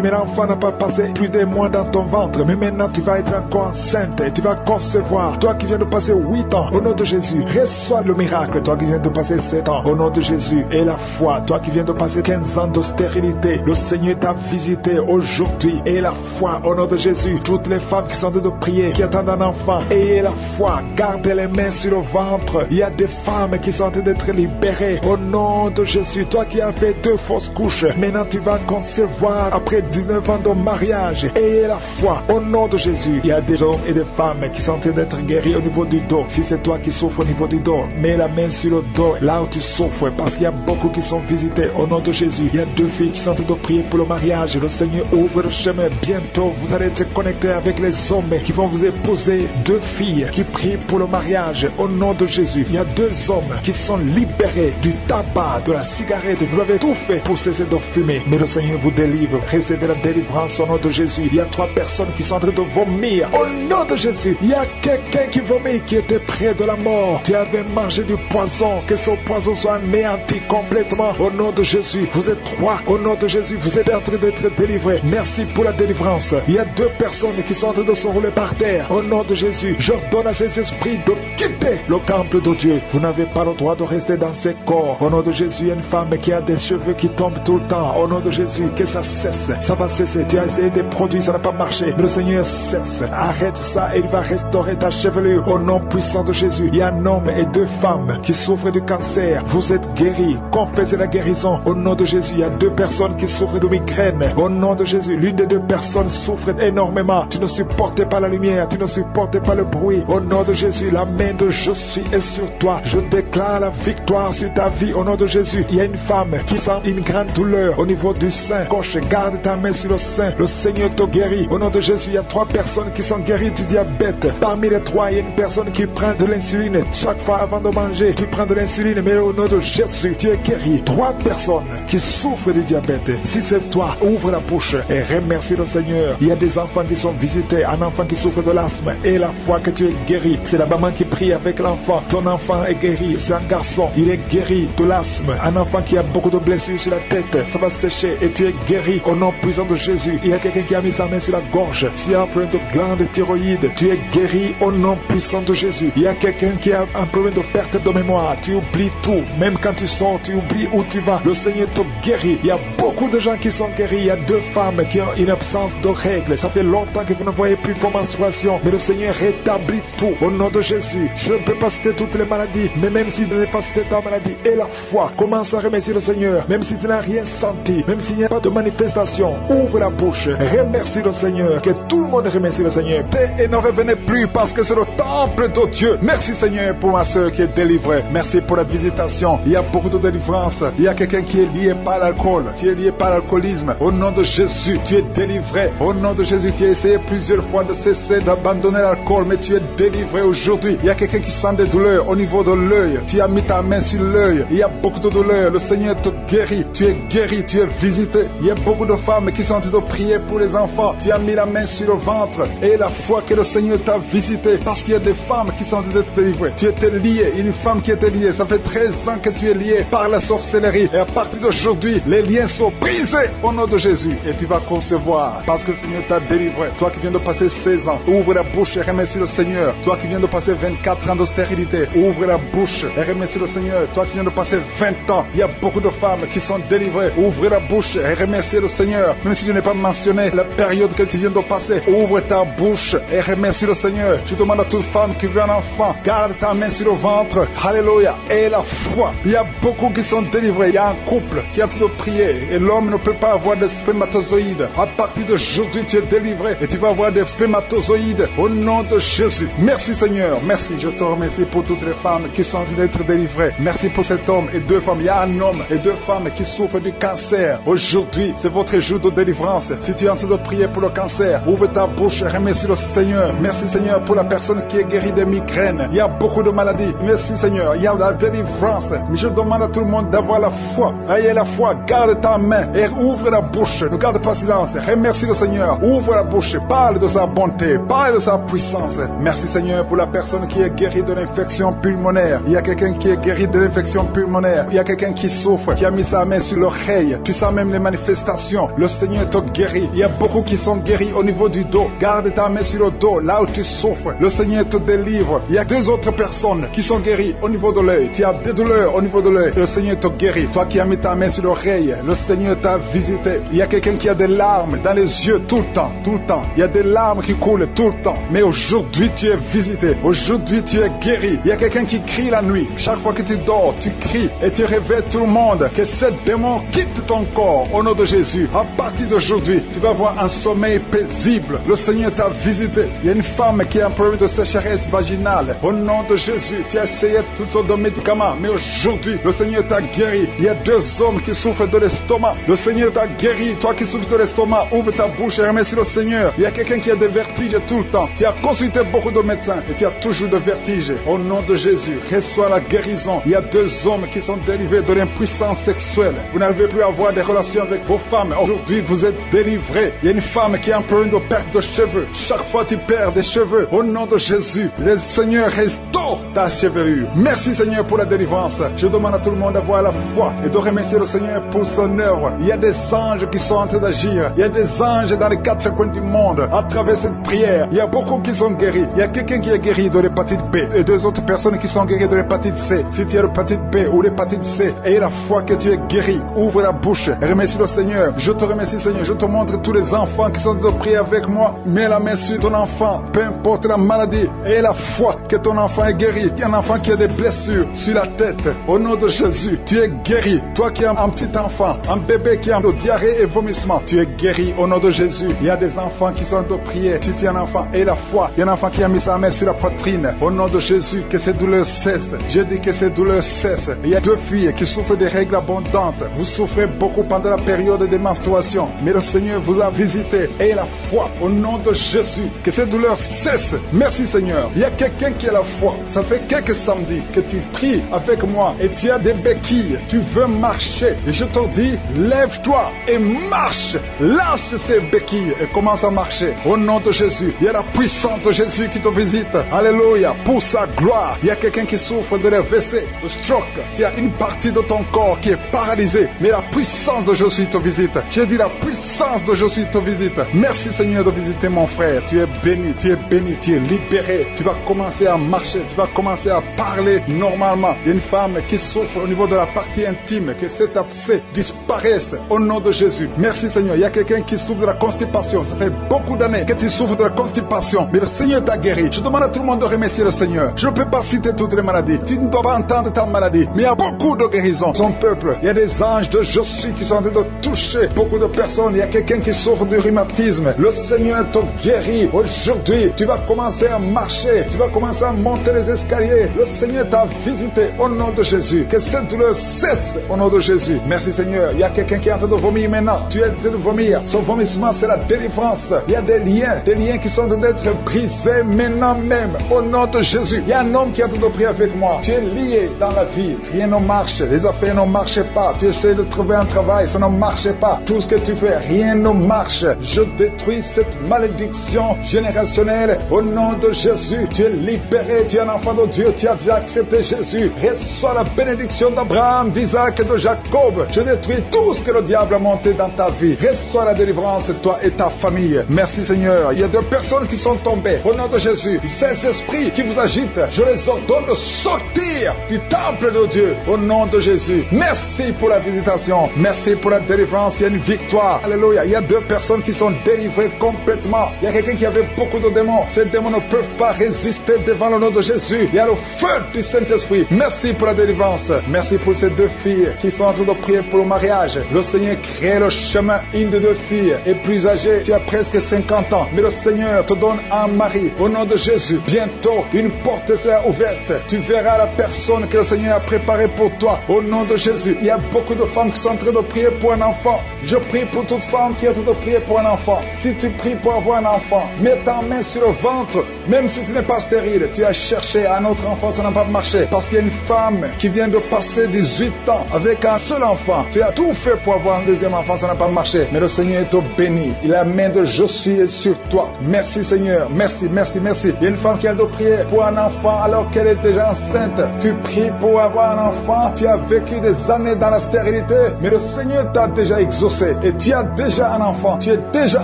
mais l'enfant n'a pas passé plus d'un mois dans ton ventre. Mais maintenant tu vas être encore enceinte et tu vas concevoir. Toi qui viens de passer 8 ans, au nom de Jésus, reçois le miracle. Toi qui viens de passer 7 ans, au nom de Jésus, et la foi. Toi qui viens de passer 15 ans de stérilité, le Seigneur t'a visité aujourd'hui. Et la foi, au nom de Jésus. Toutes les femmes qui sont en train de prier, qui attendent un enfant, ayez la foi. Gardez les mains sur le ventre. Il y a des femmes qui sont en train d'être libérées. Au nom de Jésus, toi qui as fait 2 fausses couches, maintenant tu vas concevoir après 19 ans de mariage. Ayez la foi. Au nom de Jésus, il y a des hommes et des femmes qui sont en train d'être guéris au niveau du dos. Si c'est toi qui souffres au niveau du dos, mets la main sur le dos, là où tu souffres, parce qu'il y a beaucoup qui sont visités. Au nom de Jésus, il y a 2 filles qui sont en train de prier pour le mariage. Le Seigneur ouvre le chemin. Bientôt, vous allez être connectés avec les hommes qui vont vous épouser. 2 filles qui prient pour le mariage. Au nom de Jésus, il y a 2 hommes qui sont libérés du tabac, de la cigarette. Vous avez tout fait pour cesser de fumer, mais le Seigneur vous délivre. Recevez la délivrance au nom de Jésus. Il y a 3 personnes qui sont en train de vomir. Au nom de Jésus, il y a quelqu'un qui vomit, qui était près de la mort. Tu avais mangé du poison. Que ce poison soit anéanti complètement. Au nom de Jésus, vous êtes 3. Au nom de Jésus, vous êtes en train d'être délivrés. Merci pour la délivrance. Il y a 2 personnes qui sont en train de se rouler par terre. Au nom de Jésus, j'ordonne à ces esprits de quitter le temple de Dieu. Vous n'avez pas le droit de rester dans ces corps. Au nom de Jésus, il y a une femme qui a des cheveux qui tombent tout le temps. Au nom de Jésus, que ça cesse. Ça va cesser. Tu as essayé des produits, ça n'a pas marché. Mais le Seigneur cesse. Arrête ça et il va restaurer ta chevelure. Au nom puissant de Jésus, il y a un homme et 2 femmes qui souffrent du cancer. Vous êtes guéris. Confessez la guérison. Au nom de Jésus, il y a 2 personnes qui souffrent de migraine. Au nom de Jésus, l'une des 2 personnes souffre énormément. Tu ne supportes pas la lumière. Tu ne supportes pas le bruit. Au nom de Jésus, la main de je suis est sur toi. Je déclare la victoire sur ta vie. Au nom de Jésus, il y a une femme qui sent une grande douleur au niveau du sein gauche. Garde garde ta main sur le sein. Le Seigneur te guérit. Au nom de Jésus, il y a 3 personnes qui sont guéries du diabète. Parmi les 3, il y a une personne qui prend de l'insuline. Chaque fois avant de manger, tu prends de l'insuline, mais au nom de Jésus, tu es guéri. 3 personnes qui souffrent du diabète. Si c'est toi, ouvre la bouche et remercie le Seigneur. Il y a des enfants qui sont visités, un enfant qui souffre de l'asthme, et la foi que tu es guéri. C'est la maman qui prie avec l'enfant. Ton enfant est guéri. C'est un garçon. Il est guéri de l'asthme. Un enfant qui a beaucoup de blessures sur la tête, ça va sécher et tu es guéri au nom puissant de Jésus. Il y a quelqu'un qui a mis sa main sur la gorge. S'il y a un problème de glande thyroïde, tu es guéri au nom puissant de Jésus. Il y a quelqu'un qui a un problème de perte de mémoire. Tu oublies tout. Même quand tu sors, tu oublies où tu vas. Le Seigneur te guérit. Il y a beaucoup de gens qui sont guéris. Il y a 2 femmes qui ont une absence de règles. Ça fait longtemps que vous ne voyez plus vos menstruations. Mais le Seigneur rétablit tout au nom de Jésus. Je ne peux pas citer toutes les maladies, mais même si je n'ai pas cité ta maladie, et la foi, commence à remercier le Seigneur. Même si tu n'as rien senti, même s'il n'y a pas de manifestation, ouvre la bouche, remercie le Seigneur. Que tout le monde remercie le Seigneur. Et ne revenez plus parce que c'est le temple de Dieu. Merci Seigneur pour ma soeur qui est délivrée. Merci pour la visitation. Il y a beaucoup de délivrance. Il y a quelqu'un qui est lié par l'alcool. Tu es lié par l'alcoolisme. Au nom de Jésus, tu es délivré. Au nom de Jésus, tu as essayé plusieurs fois de cesser d'abandonner l'alcool, mais tu es délivré aujourd'hui. Il y a quelqu'un qui sent des douleurs au niveau de l'œil. Tu as mis ta main sur l'œil. Il y a beaucoup de douleurs. Le Seigneur te guérit. Tu es guéri. Tu es visité. Il y a beaucoup de femmes qui sont en train de prier pour les enfants. Tu as mis la main sur le ventre. Et la foi que le Seigneur t'a visité. Parce qu'il y a des femmes qui sont en train d'être délivrées. Tu étais lié. Une femme qui était liée. Ça fait 13 ans que tu es lié par la sorcellerie. Et à partir d'aujourd'hui, les liens sont brisés au nom de Jésus. Et tu vas concevoir. Parce que le Seigneur t'a délivré. Toi qui viens de passer 16 ans, ouvre la bouche et remercie le Seigneur. Toi qui viens de passer 24 ans de stérilité, ouvre la bouche et remercie le Seigneur. Toi qui viens de passer 20 ans, il y a beaucoup de femmes qui sont délivrées. Ouvre la bouche et remercie le Seigneur. Même si je n'ai pas mentionné la période que tu viens de passer, ouvre ta bouche et remercie le Seigneur. Je demande à toute femme qui veut un enfant, garde ta main sur le ventre. Alléluia. Et la foi. Il y a beaucoup qui sont délivrés. Il y a un couple qui a tout de prier et l'homme ne peut pas avoir de spermatozoïdes. À partir d'aujourd'hui, tu es délivré et tu vas avoir des spermatozoïdes au nom de Jésus. Merci Seigneur. Merci. Je te remercie pour toutes les femmes qui sont en train d'être délivrées. Merci pour cet homme et 2 femmes. Il y a un homme et 2 femmes qui souffrent du cancer. Aujourd'hui, c'est votre jour de délivrance. Si tu es en train de prier pour le cancer, ouvre ta bouche et remercie le Seigneur. Merci Seigneur pour la personne qui est guérie des migraines. Il y a beaucoup de maladies. Merci Seigneur. Il y a la délivrance. Mais je demande à tout le monde d'avoir la foi. Ayez la foi. Garde ta main et ouvre la bouche. Ne garde pas silence. Remercie le Seigneur. Ouvre la bouche. Parle de sa bonté. Parle de sa puissance. Merci Seigneur pour la personne qui est guérie de l'infection pulmonaire. Il y a quelqu'un qui est guéri de l'infection pulmonaire. Il y a quelqu'un qui souffre, qui a mis sa main sur l'oreille. Tu sens même les manifestations. Le Seigneur te guérit. Il y a beaucoup qui sont guéris au niveau du dos. Garde ta main sur le dos, là où tu souffres. Le Seigneur te délivre. Il y a 2 autres personnes qui sont guéries au niveau de l'œil. Tu as des douleurs au niveau de l'œil. Le Seigneur te guérit. Toi qui as mis ta main sur l'oreille, le Seigneur t'a visité. Il y a quelqu'un qui a des larmes dans les yeux tout le temps, tout le temps. Il y a des larmes qui coulent tout le temps. Mais aujourd'hui, tu es visité. Aujourd'hui, tu es guéri. Il y a quelqu'un qui crie la nuit. Chaque fois que tu dors, tu cries et tu réveilles tout le monde. Que ce démon quitte ton corps au nom de Jésus. À partir d'aujourd'hui, tu vas avoir un sommeil paisible. Le Seigneur t'a visité. Il y a une femme qui a un problème de sécheresse vaginale. Au nom de Jésus, tu as essayé toutes sortes de médicaments. Mais aujourd'hui, le Seigneur t'a guéri. Il y a 2 hommes qui souffrent de l'estomac. Le Seigneur t'a guéri. Toi qui souffres de l'estomac, ouvre ta bouche et remercie le Seigneur. Il y a quelqu'un qui a des vertiges tout le temps. Tu as consulté beaucoup de médecins et tu as toujours des vertiges. Au nom de Jésus, reçois la guérison. Il y a 2 hommes qui sont délivrés de l'impuissance sexuelle. Vous n'arrivez plus à avoir des relations avec vos femmes. Aujourd'hui, vous êtes délivrés. Il y a une femme qui a un problème de perte de cheveux. Chaque fois tu perds des cheveux. Au nom de Jésus, le Seigneur restaure ta chevelure. Merci Seigneur pour la délivrance. Je demande à tout le monde d'avoir la foi et de remercier le Seigneur pour son œuvre. Il y a des anges qui sont en train d'agir. Il y a des anges dans les 4 coins du monde. À travers cette prière, il y a beaucoup qui sont guéris. Il y a quelqu'un qui est guéri de l'hépatite B et 2 autres personnes qui sont guéries de l'hépatite C. Si tu as l'hépatite B ou l'hépatite C, et la foi que tu es guéri, ouvre la bouche et remercie le Seigneur. Je te remercie Seigneur. Je te montre tous les enfants qui sont de prier avec moi. Mets la main sur ton enfant, peu importe la maladie, et la foi que ton enfant est guéri. Il y a un enfant qui a des blessures sur la tête. Au nom de Jésus, tu es guéri. Toi qui as un petit enfant, un bébé qui a de diarrhée et vomissement, tu es guéri au nom de Jésus. Il y a des enfants qui sont de prier. Si tu es un enfant, et la foi. Il y a un enfant qui a mis sa main sur la poitrine. Au nom de Jésus, que ces douleurs cessent. Je dis que ces douleurs cessent. Il y a 2 filles qui souffrent des règles abondantes. Vous souffrez beaucoup pendant la période des menstruations. situation, mais le Seigneur vous a visité. Ayez la foi au nom de Jésus, que ces douleurs cessent. Merci Seigneur. Il y a quelqu'un qui a la foi. Ça fait quelques samedis que tu pries avec moi et tu as des béquilles. Tu veux marcher. Et je te dis, lève-toi et marche. Lâche ces béquilles et commence à marcher. Au nom de Jésus, il y a la puissance de Jésus qui te visite. Alléluia. Pour sa gloire, il y a quelqu'un qui souffre de l'AVC, de stroke. Tu as une partie de ton corps qui est paralysée, mais la puissance de Jésus te visite. J'ai dit la puissance de Jésus te visite. Merci Seigneur de visiter mon frère. Tu es béni, tu es béni, tu es libéré. Tu vas commencer à marcher, tu vas commencer à parler normalement. Il y a une femme qui souffre au niveau de la partie intime, que cet abcès disparaisse au nom de Jésus. Merci Seigneur. Il y a quelqu'un qui souffre de la constipation. Ça fait beaucoup d'années que tu souffres de la constipation, mais le Seigneur t'a guéri. Je demande à tout le monde de remercier le Seigneur. Je ne peux pas citer toutes les maladies. Tu ne dois pas entendre ta maladie, mais il y a beaucoup de guérisons. Son peuple, il y a des anges de Jésus qui sont en train de toucher beaucoup de personnes. Il y a quelqu'un qui souffre de rhumatisme. Le Seigneur te guérit. Aujourd'hui, tu vas commencer à marcher. Tu vas commencer à monter les escaliers. Le Seigneur t'a visité au nom de Jésus. Que cette douleur cesse au nom de Jésus. Merci Seigneur. Il y a quelqu'un qui est en train de vomir maintenant. Tu es en train de vomir. Son vomissement, c'est la délivrance. Il y a des liens qui sont en train d'être brisés maintenant même au nom de Jésus. Il y a un homme qui est en train de prier avec moi. Tu es lié dans la vie. Rien ne marche. Les affaires ne marchent pas. Tu essaies de trouver un travail. Ça ne marche pas. Tout ce que tu fais, rien ne marche. Je détruis cette malédiction générationnelle au nom de Jésus. Tu es libéré. Tu es un enfant de Dieu. Tu as déjà accepté Jésus. Reçois la bénédiction d'Abraham, d'Isaac et de Jacob. Je détruis tout ce que le diable a monté dans ta vie. Reçois la délivrance, toi et ta famille. Merci Seigneur. Il y a 2 personnes qui sont tombées. Au nom de Jésus, ces esprits qui vous agitent, je les ordonne de sortir du temple de Dieu. Au nom de Jésus. Merci pour la visitation. Merci pour la délivrance. Il y a une victoire. Alléluia. Il y a 2 personnes qui sont délivrées complètement. Il y a quelqu'un qui avait beaucoup de démons. Ces démons ne peuvent pas résister devant le nom de Jésus. Il y a le feu du Saint-Esprit. Merci pour la délivrance. Merci pour ces 2 filles qui sont en train de prier pour le mariage. Le Seigneur crée le chemin. Une de 2 filles est plus âgée. Tu as presque 50 ans. Mais le Seigneur te donne un mari. Au nom de Jésus. Bientôt, une porte sera ouverte. Tu verras la personne que le Seigneur a préparée pour toi. Au nom de Jésus. Il y a beaucoup de femmes qui sont en train de prier pour un enfant. Je prie pour toute femme qui est en train de prier pour un enfant. Si tu pries pour avoir un enfant, mets ta main sur le ventre. Même si tu n'es pas stérile, tu as cherché un autre enfant, ça n'a pas marché. Parce qu'il y a une femme qui vient de passer 18 ans avec un seul enfant. Tu as tout fait pour avoir un deuxième enfant, ça n'a pas marché. Mais le Seigneur te bénit. La main de Jésus est sur toi. Merci Seigneur. Merci, merci, merci. Il y a une femme qui a de prier pour un enfant alors qu'elle est déjà enceinte. Tu pries pour avoir un enfant. Tu as vécu des années dans la stérilité. Mais le Seigneur t'a déjà exaucé. Et tu as déjà un enfant. Tu es déjà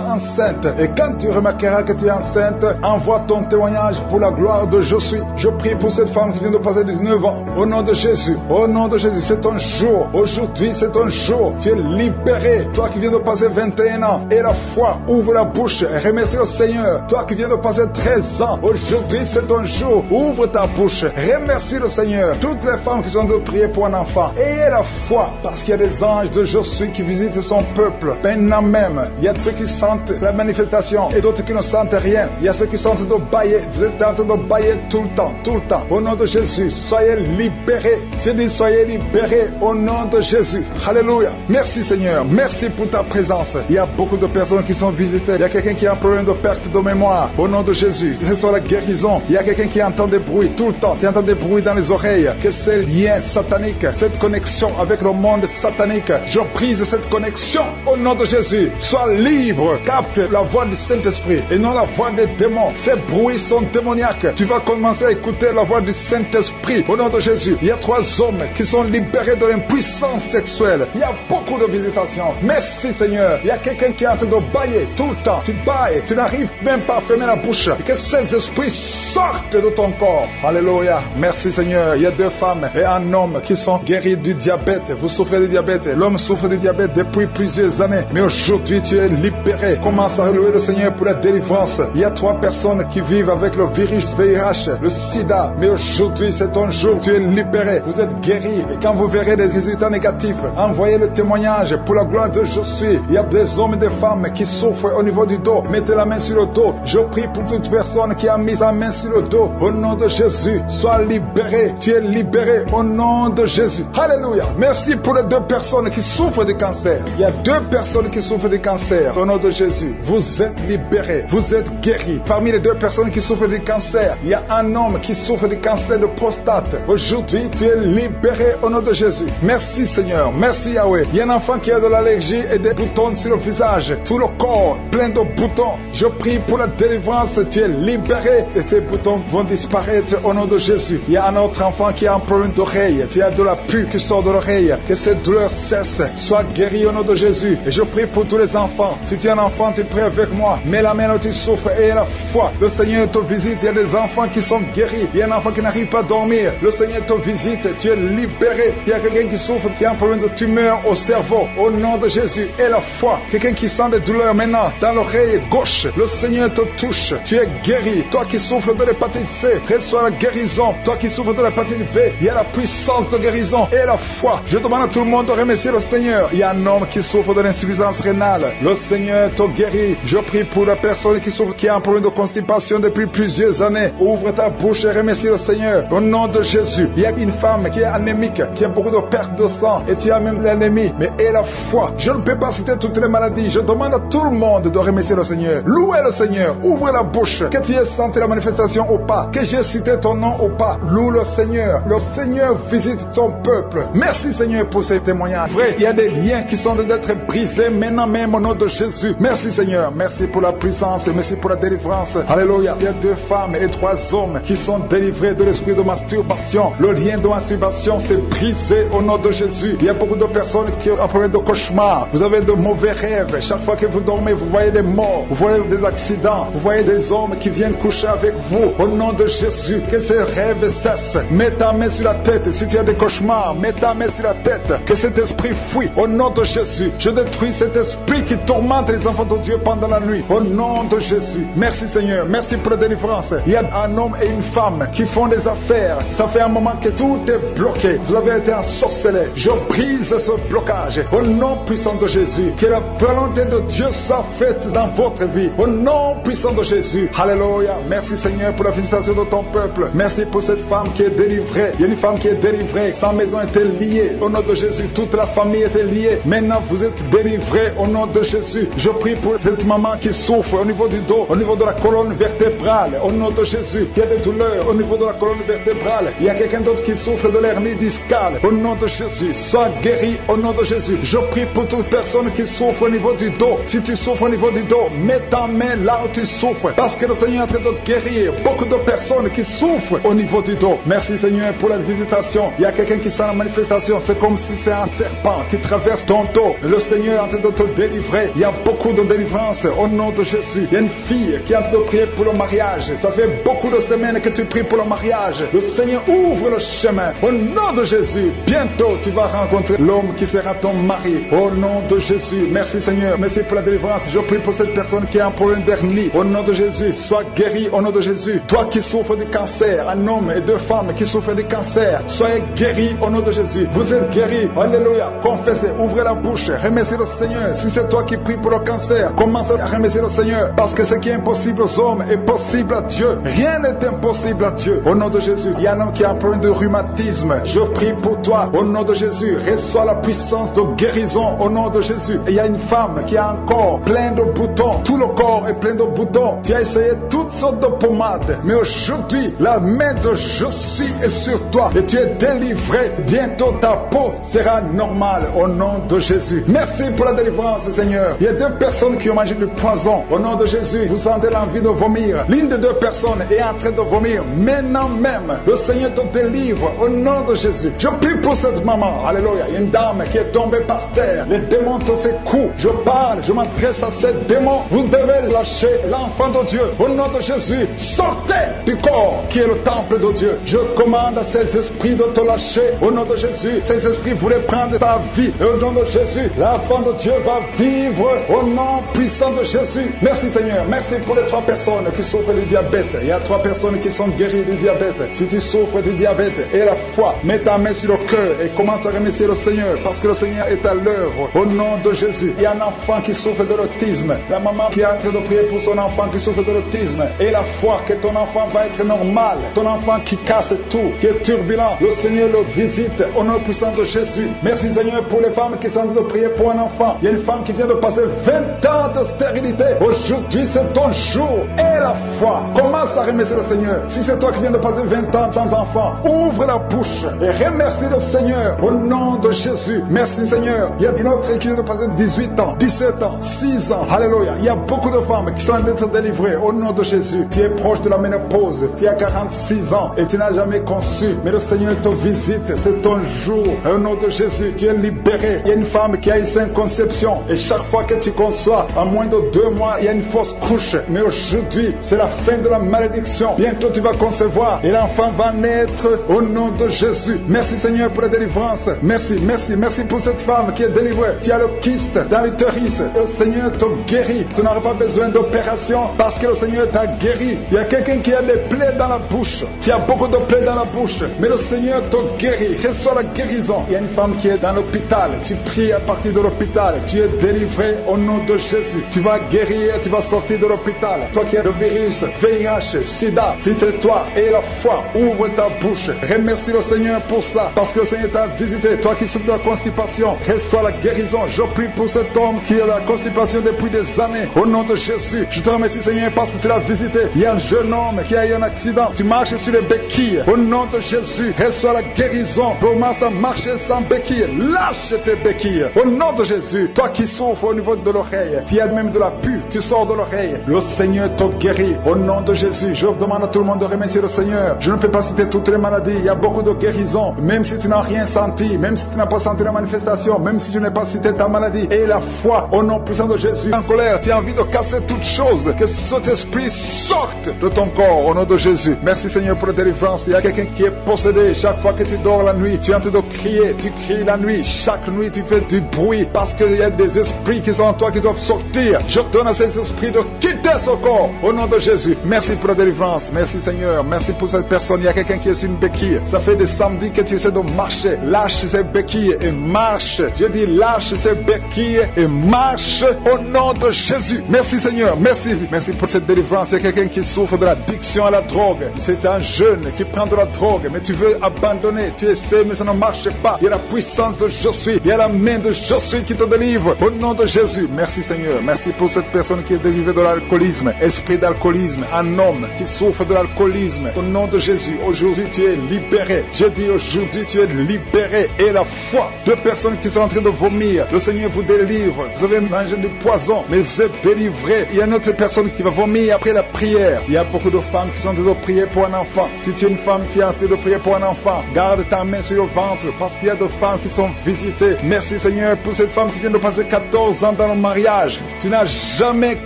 enceinte. Et quand tu remarqueras que tu es enceinte, envoie ton témoignage pour la gloire de Jésus. Je prie pour cette femme qui vient de passer 19 ans. Au nom de Jésus. Au nom de Jésus. C'est ton jour. Aujourd'hui, c'est ton jour. Tu es libéré. Toi qui viens de passer 21 ans. Et la foi. Ouvre la bouche. Et remercie le Seigneur. Toi qui viens de passer 13 ans. Aujourd'hui, c'est ton jour. Ouvre ta bouche. Remercie le Seigneur. Toutes les femmes qui sont de prier pour un enfant. Ayez la foi. Parce qu'il y a des anges de Jésus qui visitent son peuple. Maintenant même. Il y a ceux qui sentent la manifestation. Et d'autres qui ne sentent rien. Il y a ceux qui sont en train de bailler. Vous êtes en train de bailler tout le temps. Tout le temps. Au nom de Jésus. Soyez libérés. Je dis soyez libérés. Au nom de Jésus. Alléluia. Merci Seigneur. Merci pour ta présence. Il y a beaucoup de personnes qui sont visitées. Il y a quelqu'un qui a un problème de perte de mémoire. Au nom de Jésus. Que ce soit la guérison. Il y a quelqu'un qui entend des bruits tout le temps. Tu entends des bruits dans les oreilles. Que ces liens sataniques, cette connexion avec le monde satanique, je brise cette connexion au nom de Jésus. Sois libre. Capte la voix du Saint-Esprit et non la voix des démons. Ces bruits sont démoniaques. Tu vas commencer à écouter la voix du Saint-Esprit au nom de Jésus. Il y a 3 hommes qui sont libérés de l'impuissance sexuelle. Il y a beaucoup de visitations. Merci Seigneur. Il y a quelqu'un qui est en train de bailler tout le temps. Tu bailles. Tu n'arrives même pas à fermer la bouche. Et que ces esprits sortent de ton corps. Alléluia. Merci Seigneur. Il y a 2 femmes et un homme qui sont guéris du diabète. Vous souffrez du diabète. L'homme souffre du diabète depuis plusieurs années. Mais aujourd'hui, tu es libéré. Commence à louer le Seigneur pour la délivrance. Il y a 3 personnes qui vivent avec le virus VIH, le sida. Mais aujourd'hui, c'est ton jour. Tu es libéré. Vous êtes guéri. Et quand vous verrez des résultats négatifs, envoyez le témoignage pour la gloire de Jésus. Il y a des hommes et des femmes qui souffrent au niveau du dos. Mettez la main sur le dos. Je prie pour toute personne qui a mis sa main sur le dos. Au nom de Jésus, sois libéré. Tu es libéré au nom de Jésus. Alléluia. Merci pour les 2 personnes qui souffrent du cancer. Il y a 2 personnes qui souffrent de cancer. Au nom de Jésus, vous êtes libérés, vous êtes guéris. Parmi les 2 personnes qui souffrent de cancer, il y a un homme qui souffre de cancer de prostate. Aujourd'hui, tu es libéré au nom de Jésus. Merci Seigneur, merci Yahweh. Il y a un enfant qui a de l'allergie et des boutons sur le visage, tout le corps plein de boutons. Je prie pour la délivrance, tu es libéré et ces boutons vont disparaître au nom de Jésus. Il y a un autre enfant qui a un problème d'oreille, tu as de la pus qui sort de l'oreille, que cette douleur cesse, sois guéri au nom de Jésus. Et je prie pour tous les enfants. Si tu es un enfant, tu pries avec moi. Mets la main où tu souffres et la foi. Le Seigneur te visite. Il y a des enfants qui sont guéris. Il y a un enfant qui n'arrive pas à dormir. Le Seigneur te visite. Tu es libéré. Il y a quelqu'un qui souffre, qui a un problème de tumeur au cerveau. Au nom de Jésus et la foi. Quelqu'un qui sent des douleurs maintenant dans l'oreille gauche. Le Seigneur te touche. Tu es guéri. Toi qui souffres de l'hépatite C, reçois la guérison. Toi qui souffres de l'hépatite B, il y a la puissance de guérison et la foi. Je demande à tout le monde de remercier le Seigneur. Il y a un homme qui souffre de l'insuffisance rénale. Le Seigneur te guérit. Je prie pour la personne qui souffre, qui a un problème de constipation depuis plusieurs années. Ouvre ta bouche et remercie le Seigneur. Au nom de Jésus, il y a une femme qui est anémique, qui a beaucoup de perte de sang et tu as même l'anémie. Mais aie la foi. Je ne peux pas citer toutes les maladies. Je demande à tout le monde de remercier le Seigneur. Louez le Seigneur. Ouvre la bouche. Que tu aies senti la manifestation ou pas. Que j'ai cité ton nom ou pas. Loue le Seigneur. Le Seigneur visite ton peuple. Merci Seigneur pour ces témoignages. Vrai, il y a des liens qui sont d'être brisés maintenant même au nom de Jésus. Merci Seigneur. Merci pour la puissance et merci pour la délivrance. Alléluia. Il y a 2 femmes et 3 hommes qui sont délivrés de l'esprit de masturbation. Le lien de masturbation s'est brisé au nom de Jésus. Il y a beaucoup de personnes qui ont un problème de cauchemar. Vous avez de mauvais rêves. Chaque fois que vous dormez, vous voyez des morts. Vous voyez des accidents. Vous voyez des hommes qui viennent coucher avec vous. Au nom de Jésus, que ces rêves cessent. Mets ta main sur la tête. Si tu as des cauchemars, mets ta main sur la tête. Que cet esprit fuit. Au nom de Jésus, je détruis cet esprit qui tourmente les enfants de Dieu pendant la nuit. Au nom de Jésus. Merci Seigneur. Merci pour la délivrance. Il y a un homme et une femme qui font des affaires. Ça fait un moment que tout est bloqué. Vous avez été ensorcelé. Je brise ce blocage. Au nom puissant de Jésus. Que la volonté de Dieu soit faite dans votre vie. Au nom puissant de Jésus. Alléluia. Merci Seigneur pour la visitation de ton peuple. Merci pour cette femme qui est délivrée. Il y a une femme qui est délivrée. Sa maison était liée. Au nom de Jésus. Toute la famille était liée. Maintenant vous êtes délivrés au nom de Jésus. Je prie pour cette maman qui souffre au niveau du dos, au niveau de la colonne vertébrale. Au nom de Jésus. Qui a des douleurs au niveau de la colonne vertébrale. Il y a quelqu'un d'autre qui souffre de l'hernie discale. Au nom de Jésus. Sois guéri au nom de Jésus. Je prie pour toute personne qui souffre au niveau du dos. Si tu souffres au niveau du dos, mets ta main là où tu souffres. Parce que le Seigneur est en train de guérir beaucoup de personnes qui souffrent au niveau du dos. Merci Seigneur pour la visitation. Il y a quelqu'un qui sent la manifestation. C'est comme si c'est un serpent qui traverse ton dos. Le Seigneur est en train de te délivrer. Il y a beaucoup de délivrance au nom de Jésus. Il y a une fille qui est en train de prier pour le mariage. Ça fait beaucoup de semaines que tu pries pour le mariage. Le Seigneur ouvre le chemin. Au nom de Jésus, bientôt tu vas rencontrer l'homme qui sera ton mari. Au nom de Jésus. Merci Seigneur. Merci pour la délivrance. Je prie pour cette personne qui a un problème d'hernie. Au nom de Jésus, sois guéri au nom de Jésus. Toi qui souffres du cancer, un homme et 2 femmes qui souffrent du cancer, soyez guéris au nom de Jésus. Vous êtes guéris. Alléluia. Confessez, ouvrez la bouche, remerciez le Seigneur. Si c'est toi qui pries pour le cancer, commence à remercier le Seigneur. Parce que ce qui est impossible aux hommes est possible à Dieu. Rien n'est impossible à Dieu. Au nom de Jésus, il y a un homme qui a un problème de rhumatisme. Je prie pour toi. Au nom de Jésus, reçois la puissance de guérison au nom de Jésus. Et il y a une femme qui a un corps plein de boutons. Tout le corps est plein de boutons. Tu as essayé toutes sortes de pommades. Mais aujourd'hui, la main de je suis est sur toi. Et tu es délivré. Bientôt ta peau sera normale au nom de Jésus. Merci pour la délivrance, Seigneur. Il y a 2 personnes qui ont mangé du poison. Au nom de Jésus, vous sentez l'envie de vomir. L'une des 2 personnes est en train de vomir. Maintenant même, le Seigneur te délivre au nom de Jésus. Je prie pour cette maman. Alléluia. Il y a une dame qui est tombée par terre. Les démons te secouent. Je parle, je m'adresse à ces démons. Vous devez lâcher l'enfant de Dieu. Au nom de Jésus, sortez du corps qui est le temple de Dieu. Je commande à ces esprits de te lâcher. Au nom de Jésus, ces esprits voulaient prendre ta vie. Et au nom de Jésus, l'enfant de Dieu va vivre au nom puissant de Jésus. Merci Seigneur. Merci pour les 3 personnes qui souffrent du diabète. Il y a 3 personnes qui sont guéries du diabète. Si tu souffres du diabète et la foi, mets ta main sur le cœur et commence à remercier le Seigneur parce que le Seigneur est à l'œuvre. Au nom de Jésus, il y a un enfant qui souffre de l'autisme. La maman qui est en train de prier pour son enfant qui souffre de l'autisme. Et la foi que ton enfant va être normal. Ton enfant qui casse tout, qui est turbulent. Le Seigneur le visite au nom puissant de Jésus. Merci Seigneur pour les femmes qui sont en train de prier prier pour un enfant. Il y a une femme qui vient de passer 20 ans de stérilité. Aujourd'hui, c'est ton jour. Et la foi. Commence à remercier le Seigneur. Si c'est toi qui viens de passer 20 ans sans enfant, ouvre la bouche et remercie le Seigneur au nom de Jésus. Merci Seigneur. Il y a une autre qui vient de passer 18 ans, 17 ans, 6 ans. Alléluia. Il y a beaucoup de femmes qui sont en train d'être délivrées au nom de Jésus. Tu es proche de la ménopause. Tu as 46 ans et tu n'as jamais conçu. Mais le Seigneur te visite. C'est ton jour. Au nom de Jésus, tu es libéré. Il y a une femme qui a eu 5 conceptions. Et chaque fois que tu conçois, en moins de 2 mois, il y a une fausse couche. Mais aujourd'hui, c'est la fin de la malédiction. Bientôt, tu vas concevoir. Et l'enfant va naître au nom de Jésus. Merci Seigneur pour la délivrance. Merci, merci, merci pour cette femme qui est délivrée. Tu as le kyste dans l'utérus. Le Seigneur te guérit. Tu n'auras pas besoin d'opération parce que le Seigneur t'a guéri. Il y a quelqu'un qui a des plaies dans la bouche. Tu as beaucoup de plaies dans la bouche. Mais le Seigneur te guérit. Reçois la guérison. Il y a une femme qui est dans l'hôpital. Tu pries à partir de l'hôpital. Tu es délivré au nom de Jésus. Tu vas guérir. Tu vas sortir de l'hôpital. Toi qui as le virus, VIH, SIDA, si c'est toi et la foi, ouvre ta bouche. Remercie le Seigneur pour ça. Parce que le Seigneur t'a visité. Toi qui souffres de la constipation, reçois la guérison. Je prie pour cet homme qui a la constipation depuis des années. Au nom de Jésus, je te remercie Seigneur parce que tu l'as visité. Il y a un jeune homme qui a eu un accident. Tu marches sur les béquilles. Au nom de Jésus, reçois la guérison. Commence à marcher sans béquilles. Lâche tes béquilles. Au nom de Jésus, toi qui souffres au niveau de l'oreille, tu as même de la pus qui sort de l'oreille. Le Seigneur te guérit. Au nom de Jésus, je demande à tout le monde de remercier le Seigneur. Je ne peux pas citer toutes les maladies. Il y a beaucoup de guérisons. Même si tu n'as rien senti, même si tu n'as pas senti la manifestation, même si je n'ai pas cité ta maladie. Et la foi au nom puissant de Jésus. En colère, tu as envie de casser toutes choses. Que cet esprit sorte de ton corps au nom de Jésus. Merci Seigneur pour la délivrance. Il y a quelqu'un qui est possédé. Chaque fois que tu dors la nuit, tu es en train de crier. Tu cries la nuit. Chaque nuit, tu fais du bruit parce qu'il y a des esprits qui sont en toi qui doivent sortir. Je donne à ces esprits de quitter ce corps au nom de Jésus. Merci pour la délivrance. Merci Seigneur. Merci pour cette personne. Il y a quelqu'un qui est sur une béquille. Ça fait des samedis que tu essaies de marcher. Lâche ces béquilles et marche. Je dis lâche ces béquilles et marche au nom de Jésus. Merci Seigneur. Merci. Merci pour cette délivrance. Il y a quelqu'un qui souffre de l'addiction à la drogue. C'est un jeune qui prend de la drogue, mais tu veux abandonner. Tu essaies, mais ça ne marche pas. Il y a la puissance de je suis. Il y a la main de je suis qui te délivre. Au nom de Jésus. Merci Seigneur. Merci pour cette personne qui est délivrée de l'alcoolisme. Esprit d'alcoolisme. Un homme qui souffre de l'alcoolisme. Au nom de Jésus. Aujourd'hui, tu es libéré. J'ai dit aujourd'hui, tu es libéré. Et la foi. 2 personnes qui sont en train de vomir. Le Seigneur vous délivre. Vous avez mangé du poison, mais vous êtes délivré. Il y a une autre personne qui va vomir après la prière. Il y a beaucoup de femmes qui sont en train de prier pour un enfant. Si tu es une femme qui est en train de prier pour un enfant, garde ta main sur le ventre parce qu'il y a des femmes qui sont visitées. Merci Seigneur pour cette femme qui vient de passer 14 ans dans le mariage. Tu n'as jamais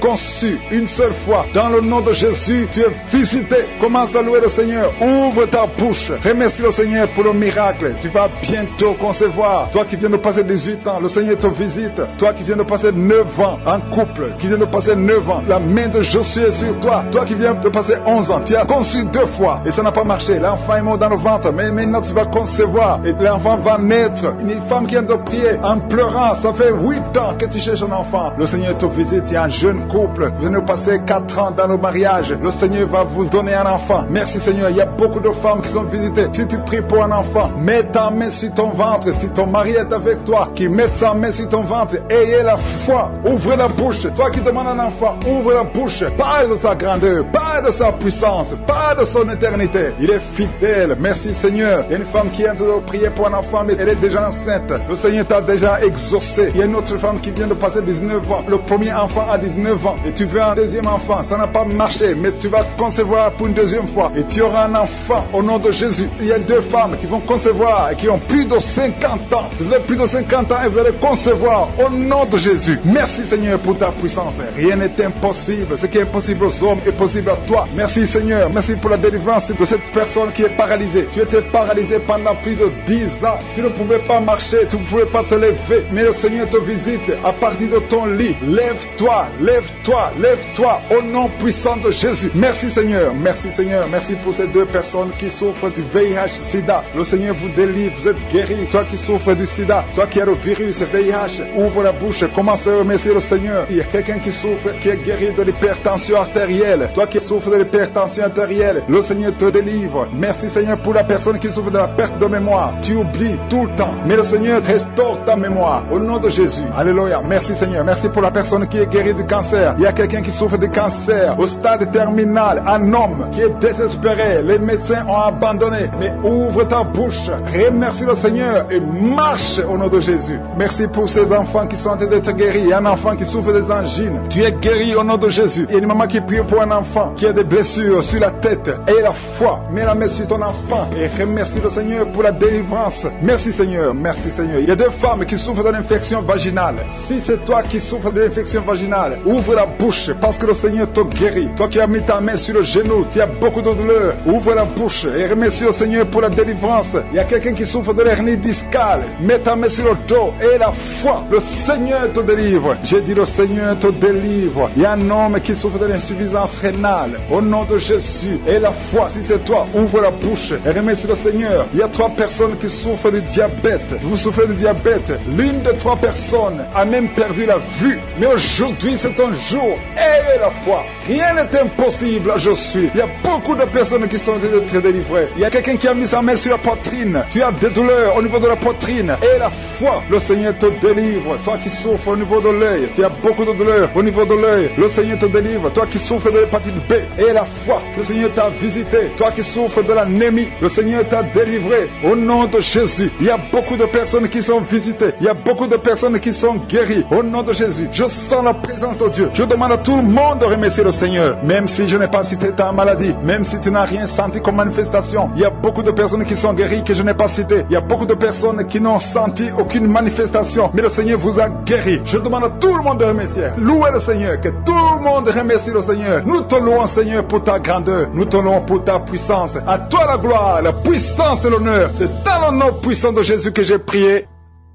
conçu une seule fois. Dans le nom de Jésus, tu es visité. Commence à louer le Seigneur. Ouvre ta bouche. Remercie le Seigneur pour le miracle. Tu vas bientôt concevoir. Toi qui viens de passer 18 ans, le Seigneur te visite. Toi qui viens de passer 9 ans en couple, qui viens de passer 9 ans, la main de Josué est sur toi. Toi qui viens de passer 11 ans, tu as conçu 2 fois et ça n'a pas marché. L'enfant est mort dans le ventre, mais maintenant tu vas concevoir et l'enfant va naître. Une femme qui vient de prier en pleurant, ça fait 8 ans que tu cherches un enfant. Le Seigneur te visite. Il y a un jeune couple qui vient de passer 4 ans dans le mariage. Le Seigneur va vous donner un enfant. Merci Seigneur. Il y a beaucoup de femmes qui sont visitées. Si tu pries pour un enfant, mets ta main sur ton ventre. Si ton mari est avec toi, qu'il mette sa main sur ton ventre. Ayez la foi. Ouvre la bouche. Toi qui demandes un enfant, ouvre la bouche. Parle de sa grandeur. Parle de sa puissance. Parle de son éternité. Il est fidèle. Merci Seigneur. Il y a une femme qui est en train de prier pour un enfant, mais elle est déjà enceinte. Le Seigneur t'a déjà exaucé. Il y a une autre femme qui vient de passer 19 ans. Le premier enfant a 19 ans. Et tu veux un deuxième enfant. Ça n'a pas marché, mais tu vas concevoir pour une deuxième fois. Et tu auras un enfant au nom de Jésus. Il y a 2 femmes qui vont concevoir et qui ont plus de 50 ans. Vous avez plus de 50 ans et vous allez concevoir au nom de Jésus. Merci Seigneur pour ta puissance. Rien n'est impossible. Ce qui est impossible aux hommes est possible à toi. Merci Seigneur. Merci pour la délivrance de cette personne qui est paralysée. Tu étais paralysé pendant plus de 10 ans. Tu ne pouvais pas marcher. Tu ne pouvais pas te lever. Mais le Seigneur te visite à partir de ton lit. Lève-toi, lève-toi, lève-toi au nom puissant de Jésus. Merci Seigneur. Merci Seigneur. Merci pour ces 2 personnes qui souffrent du VIH-Sida. Le Seigneur vous délivre. Vous êtes guéris. Toi qui souffres du Sida, toi qui as le virus VIH, ouvre la bouche. Commence à remercier le Seigneur. Il y a quelqu'un qui souffre, qui est guéri de l'hypertension artérielle. Toi qui souffres souffre de l'hypertension artérielle, le Seigneur te délivre. Merci Seigneur pour la personne qui souffre de la perte de mémoire. Tu oublies tout le temps, mais le Seigneur restaure ta mémoire au nom de Jésus. Alléluia. Merci Seigneur. Merci pour la personne qui est guérie du cancer. Il y a quelqu'un qui souffre de cancer au stade terminal, un homme qui est désespéré. Les médecins ont abandonné, mais ouvre ta bouche, remercie le Seigneur et marche au nom de Jésus. Merci pour ces enfants qui sont en train d'être guéris. Il y a un enfant qui souffre des angines. Tu es guéri au nom de Jésus. Il y a une maman qui prie pour un enfant qui a des blessures sur la tête. Et la foi, mets la main sur ton enfant et remercie le Seigneur pour la délivrance. Merci Seigneur, merci Seigneur. Il y a deux femmes qui souffrent de l'infection vaginale. Si c'est toi qui souffres de l'infection vaginale, ouvre la bouche parce que le Seigneur te guérit. Toi qui as mis ta main sur le genou, tu as beaucoup de douleur. Ouvre la bouche et remercie le Seigneur pour la délivrance. Il y a quelqu'un qui souffre de l'hernie discale. Mets ta main sur le dos et la foi, le Seigneur te délivre. J'ai dit le Seigneur te délivre. Il y a un homme qui souffre de l'insuffisance rénale. Au nom de Jésus. Et la foi, si c'est toi, ouvre la bouche et remercie le Seigneur. Il y a 3 personnes qui souffrent de diabète. Vous souffrez de diabète. L'une de 3 personnes a même perdu la vue. Mais aujourd'hui, c'est un jour. Ayez la foi. Rien n'est impossible. Je suis. Il y a beaucoup de personnes qui sont très délivrées. Il y a quelqu'un qui a mis sa main sur la poitrine. Tu as des douleurs au niveau de la poitrine. Et la foi, le Seigneur te délivre. Toi qui souffres au niveau de l'œil, tu as beaucoup de douleurs au niveau de l'œil. Le Seigneur te délivre. Toi qui souffres de l'hépatite B. Et la foi, le Seigneur t'a visité. Toi qui souffres de l'anémie, le Seigneur t'a délivré. Au nom de Jésus, il y a beaucoup de personnes qui sont visitées. Il y a beaucoup de personnes qui sont guéries. Au nom de Jésus, je sens la présence de Dieu. Je demande à tout le monde de remercier le Seigneur. Même si je n'ai pas cité ta maladie, même si tu n'as rien senti comme manifestation, il y a beaucoup de personnes qui sont guéries que je n'ai pas citées. Il y a beaucoup de personnes qui n'ont senti aucune manifestation, mais le Seigneur vous a guéri. Je demande à tout le monde de remercier. Louez le Seigneur, que tout le monde remercie le Seigneur. Nous te louons Seigneur pour ta grandeur. Nous te louons pour ta puissance. À toi la gloire, la puissance et l'honneur. C'est dans le nom puissant de Jésus que j'ai prié.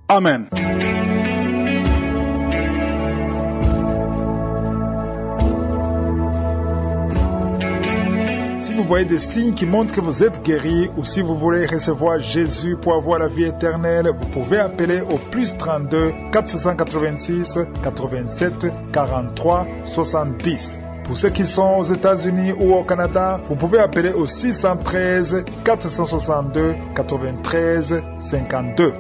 Amen. Si vous voyez des signes qui montrent que vous êtes guéri ou si vous voulez recevoir Jésus pour avoir la vie éternelle, vous pouvez appeler au +32 486 87 43 70. Pour ceux qui sont aux États-Unis ou au Canada, vous pouvez appeler au 613 462 93 52.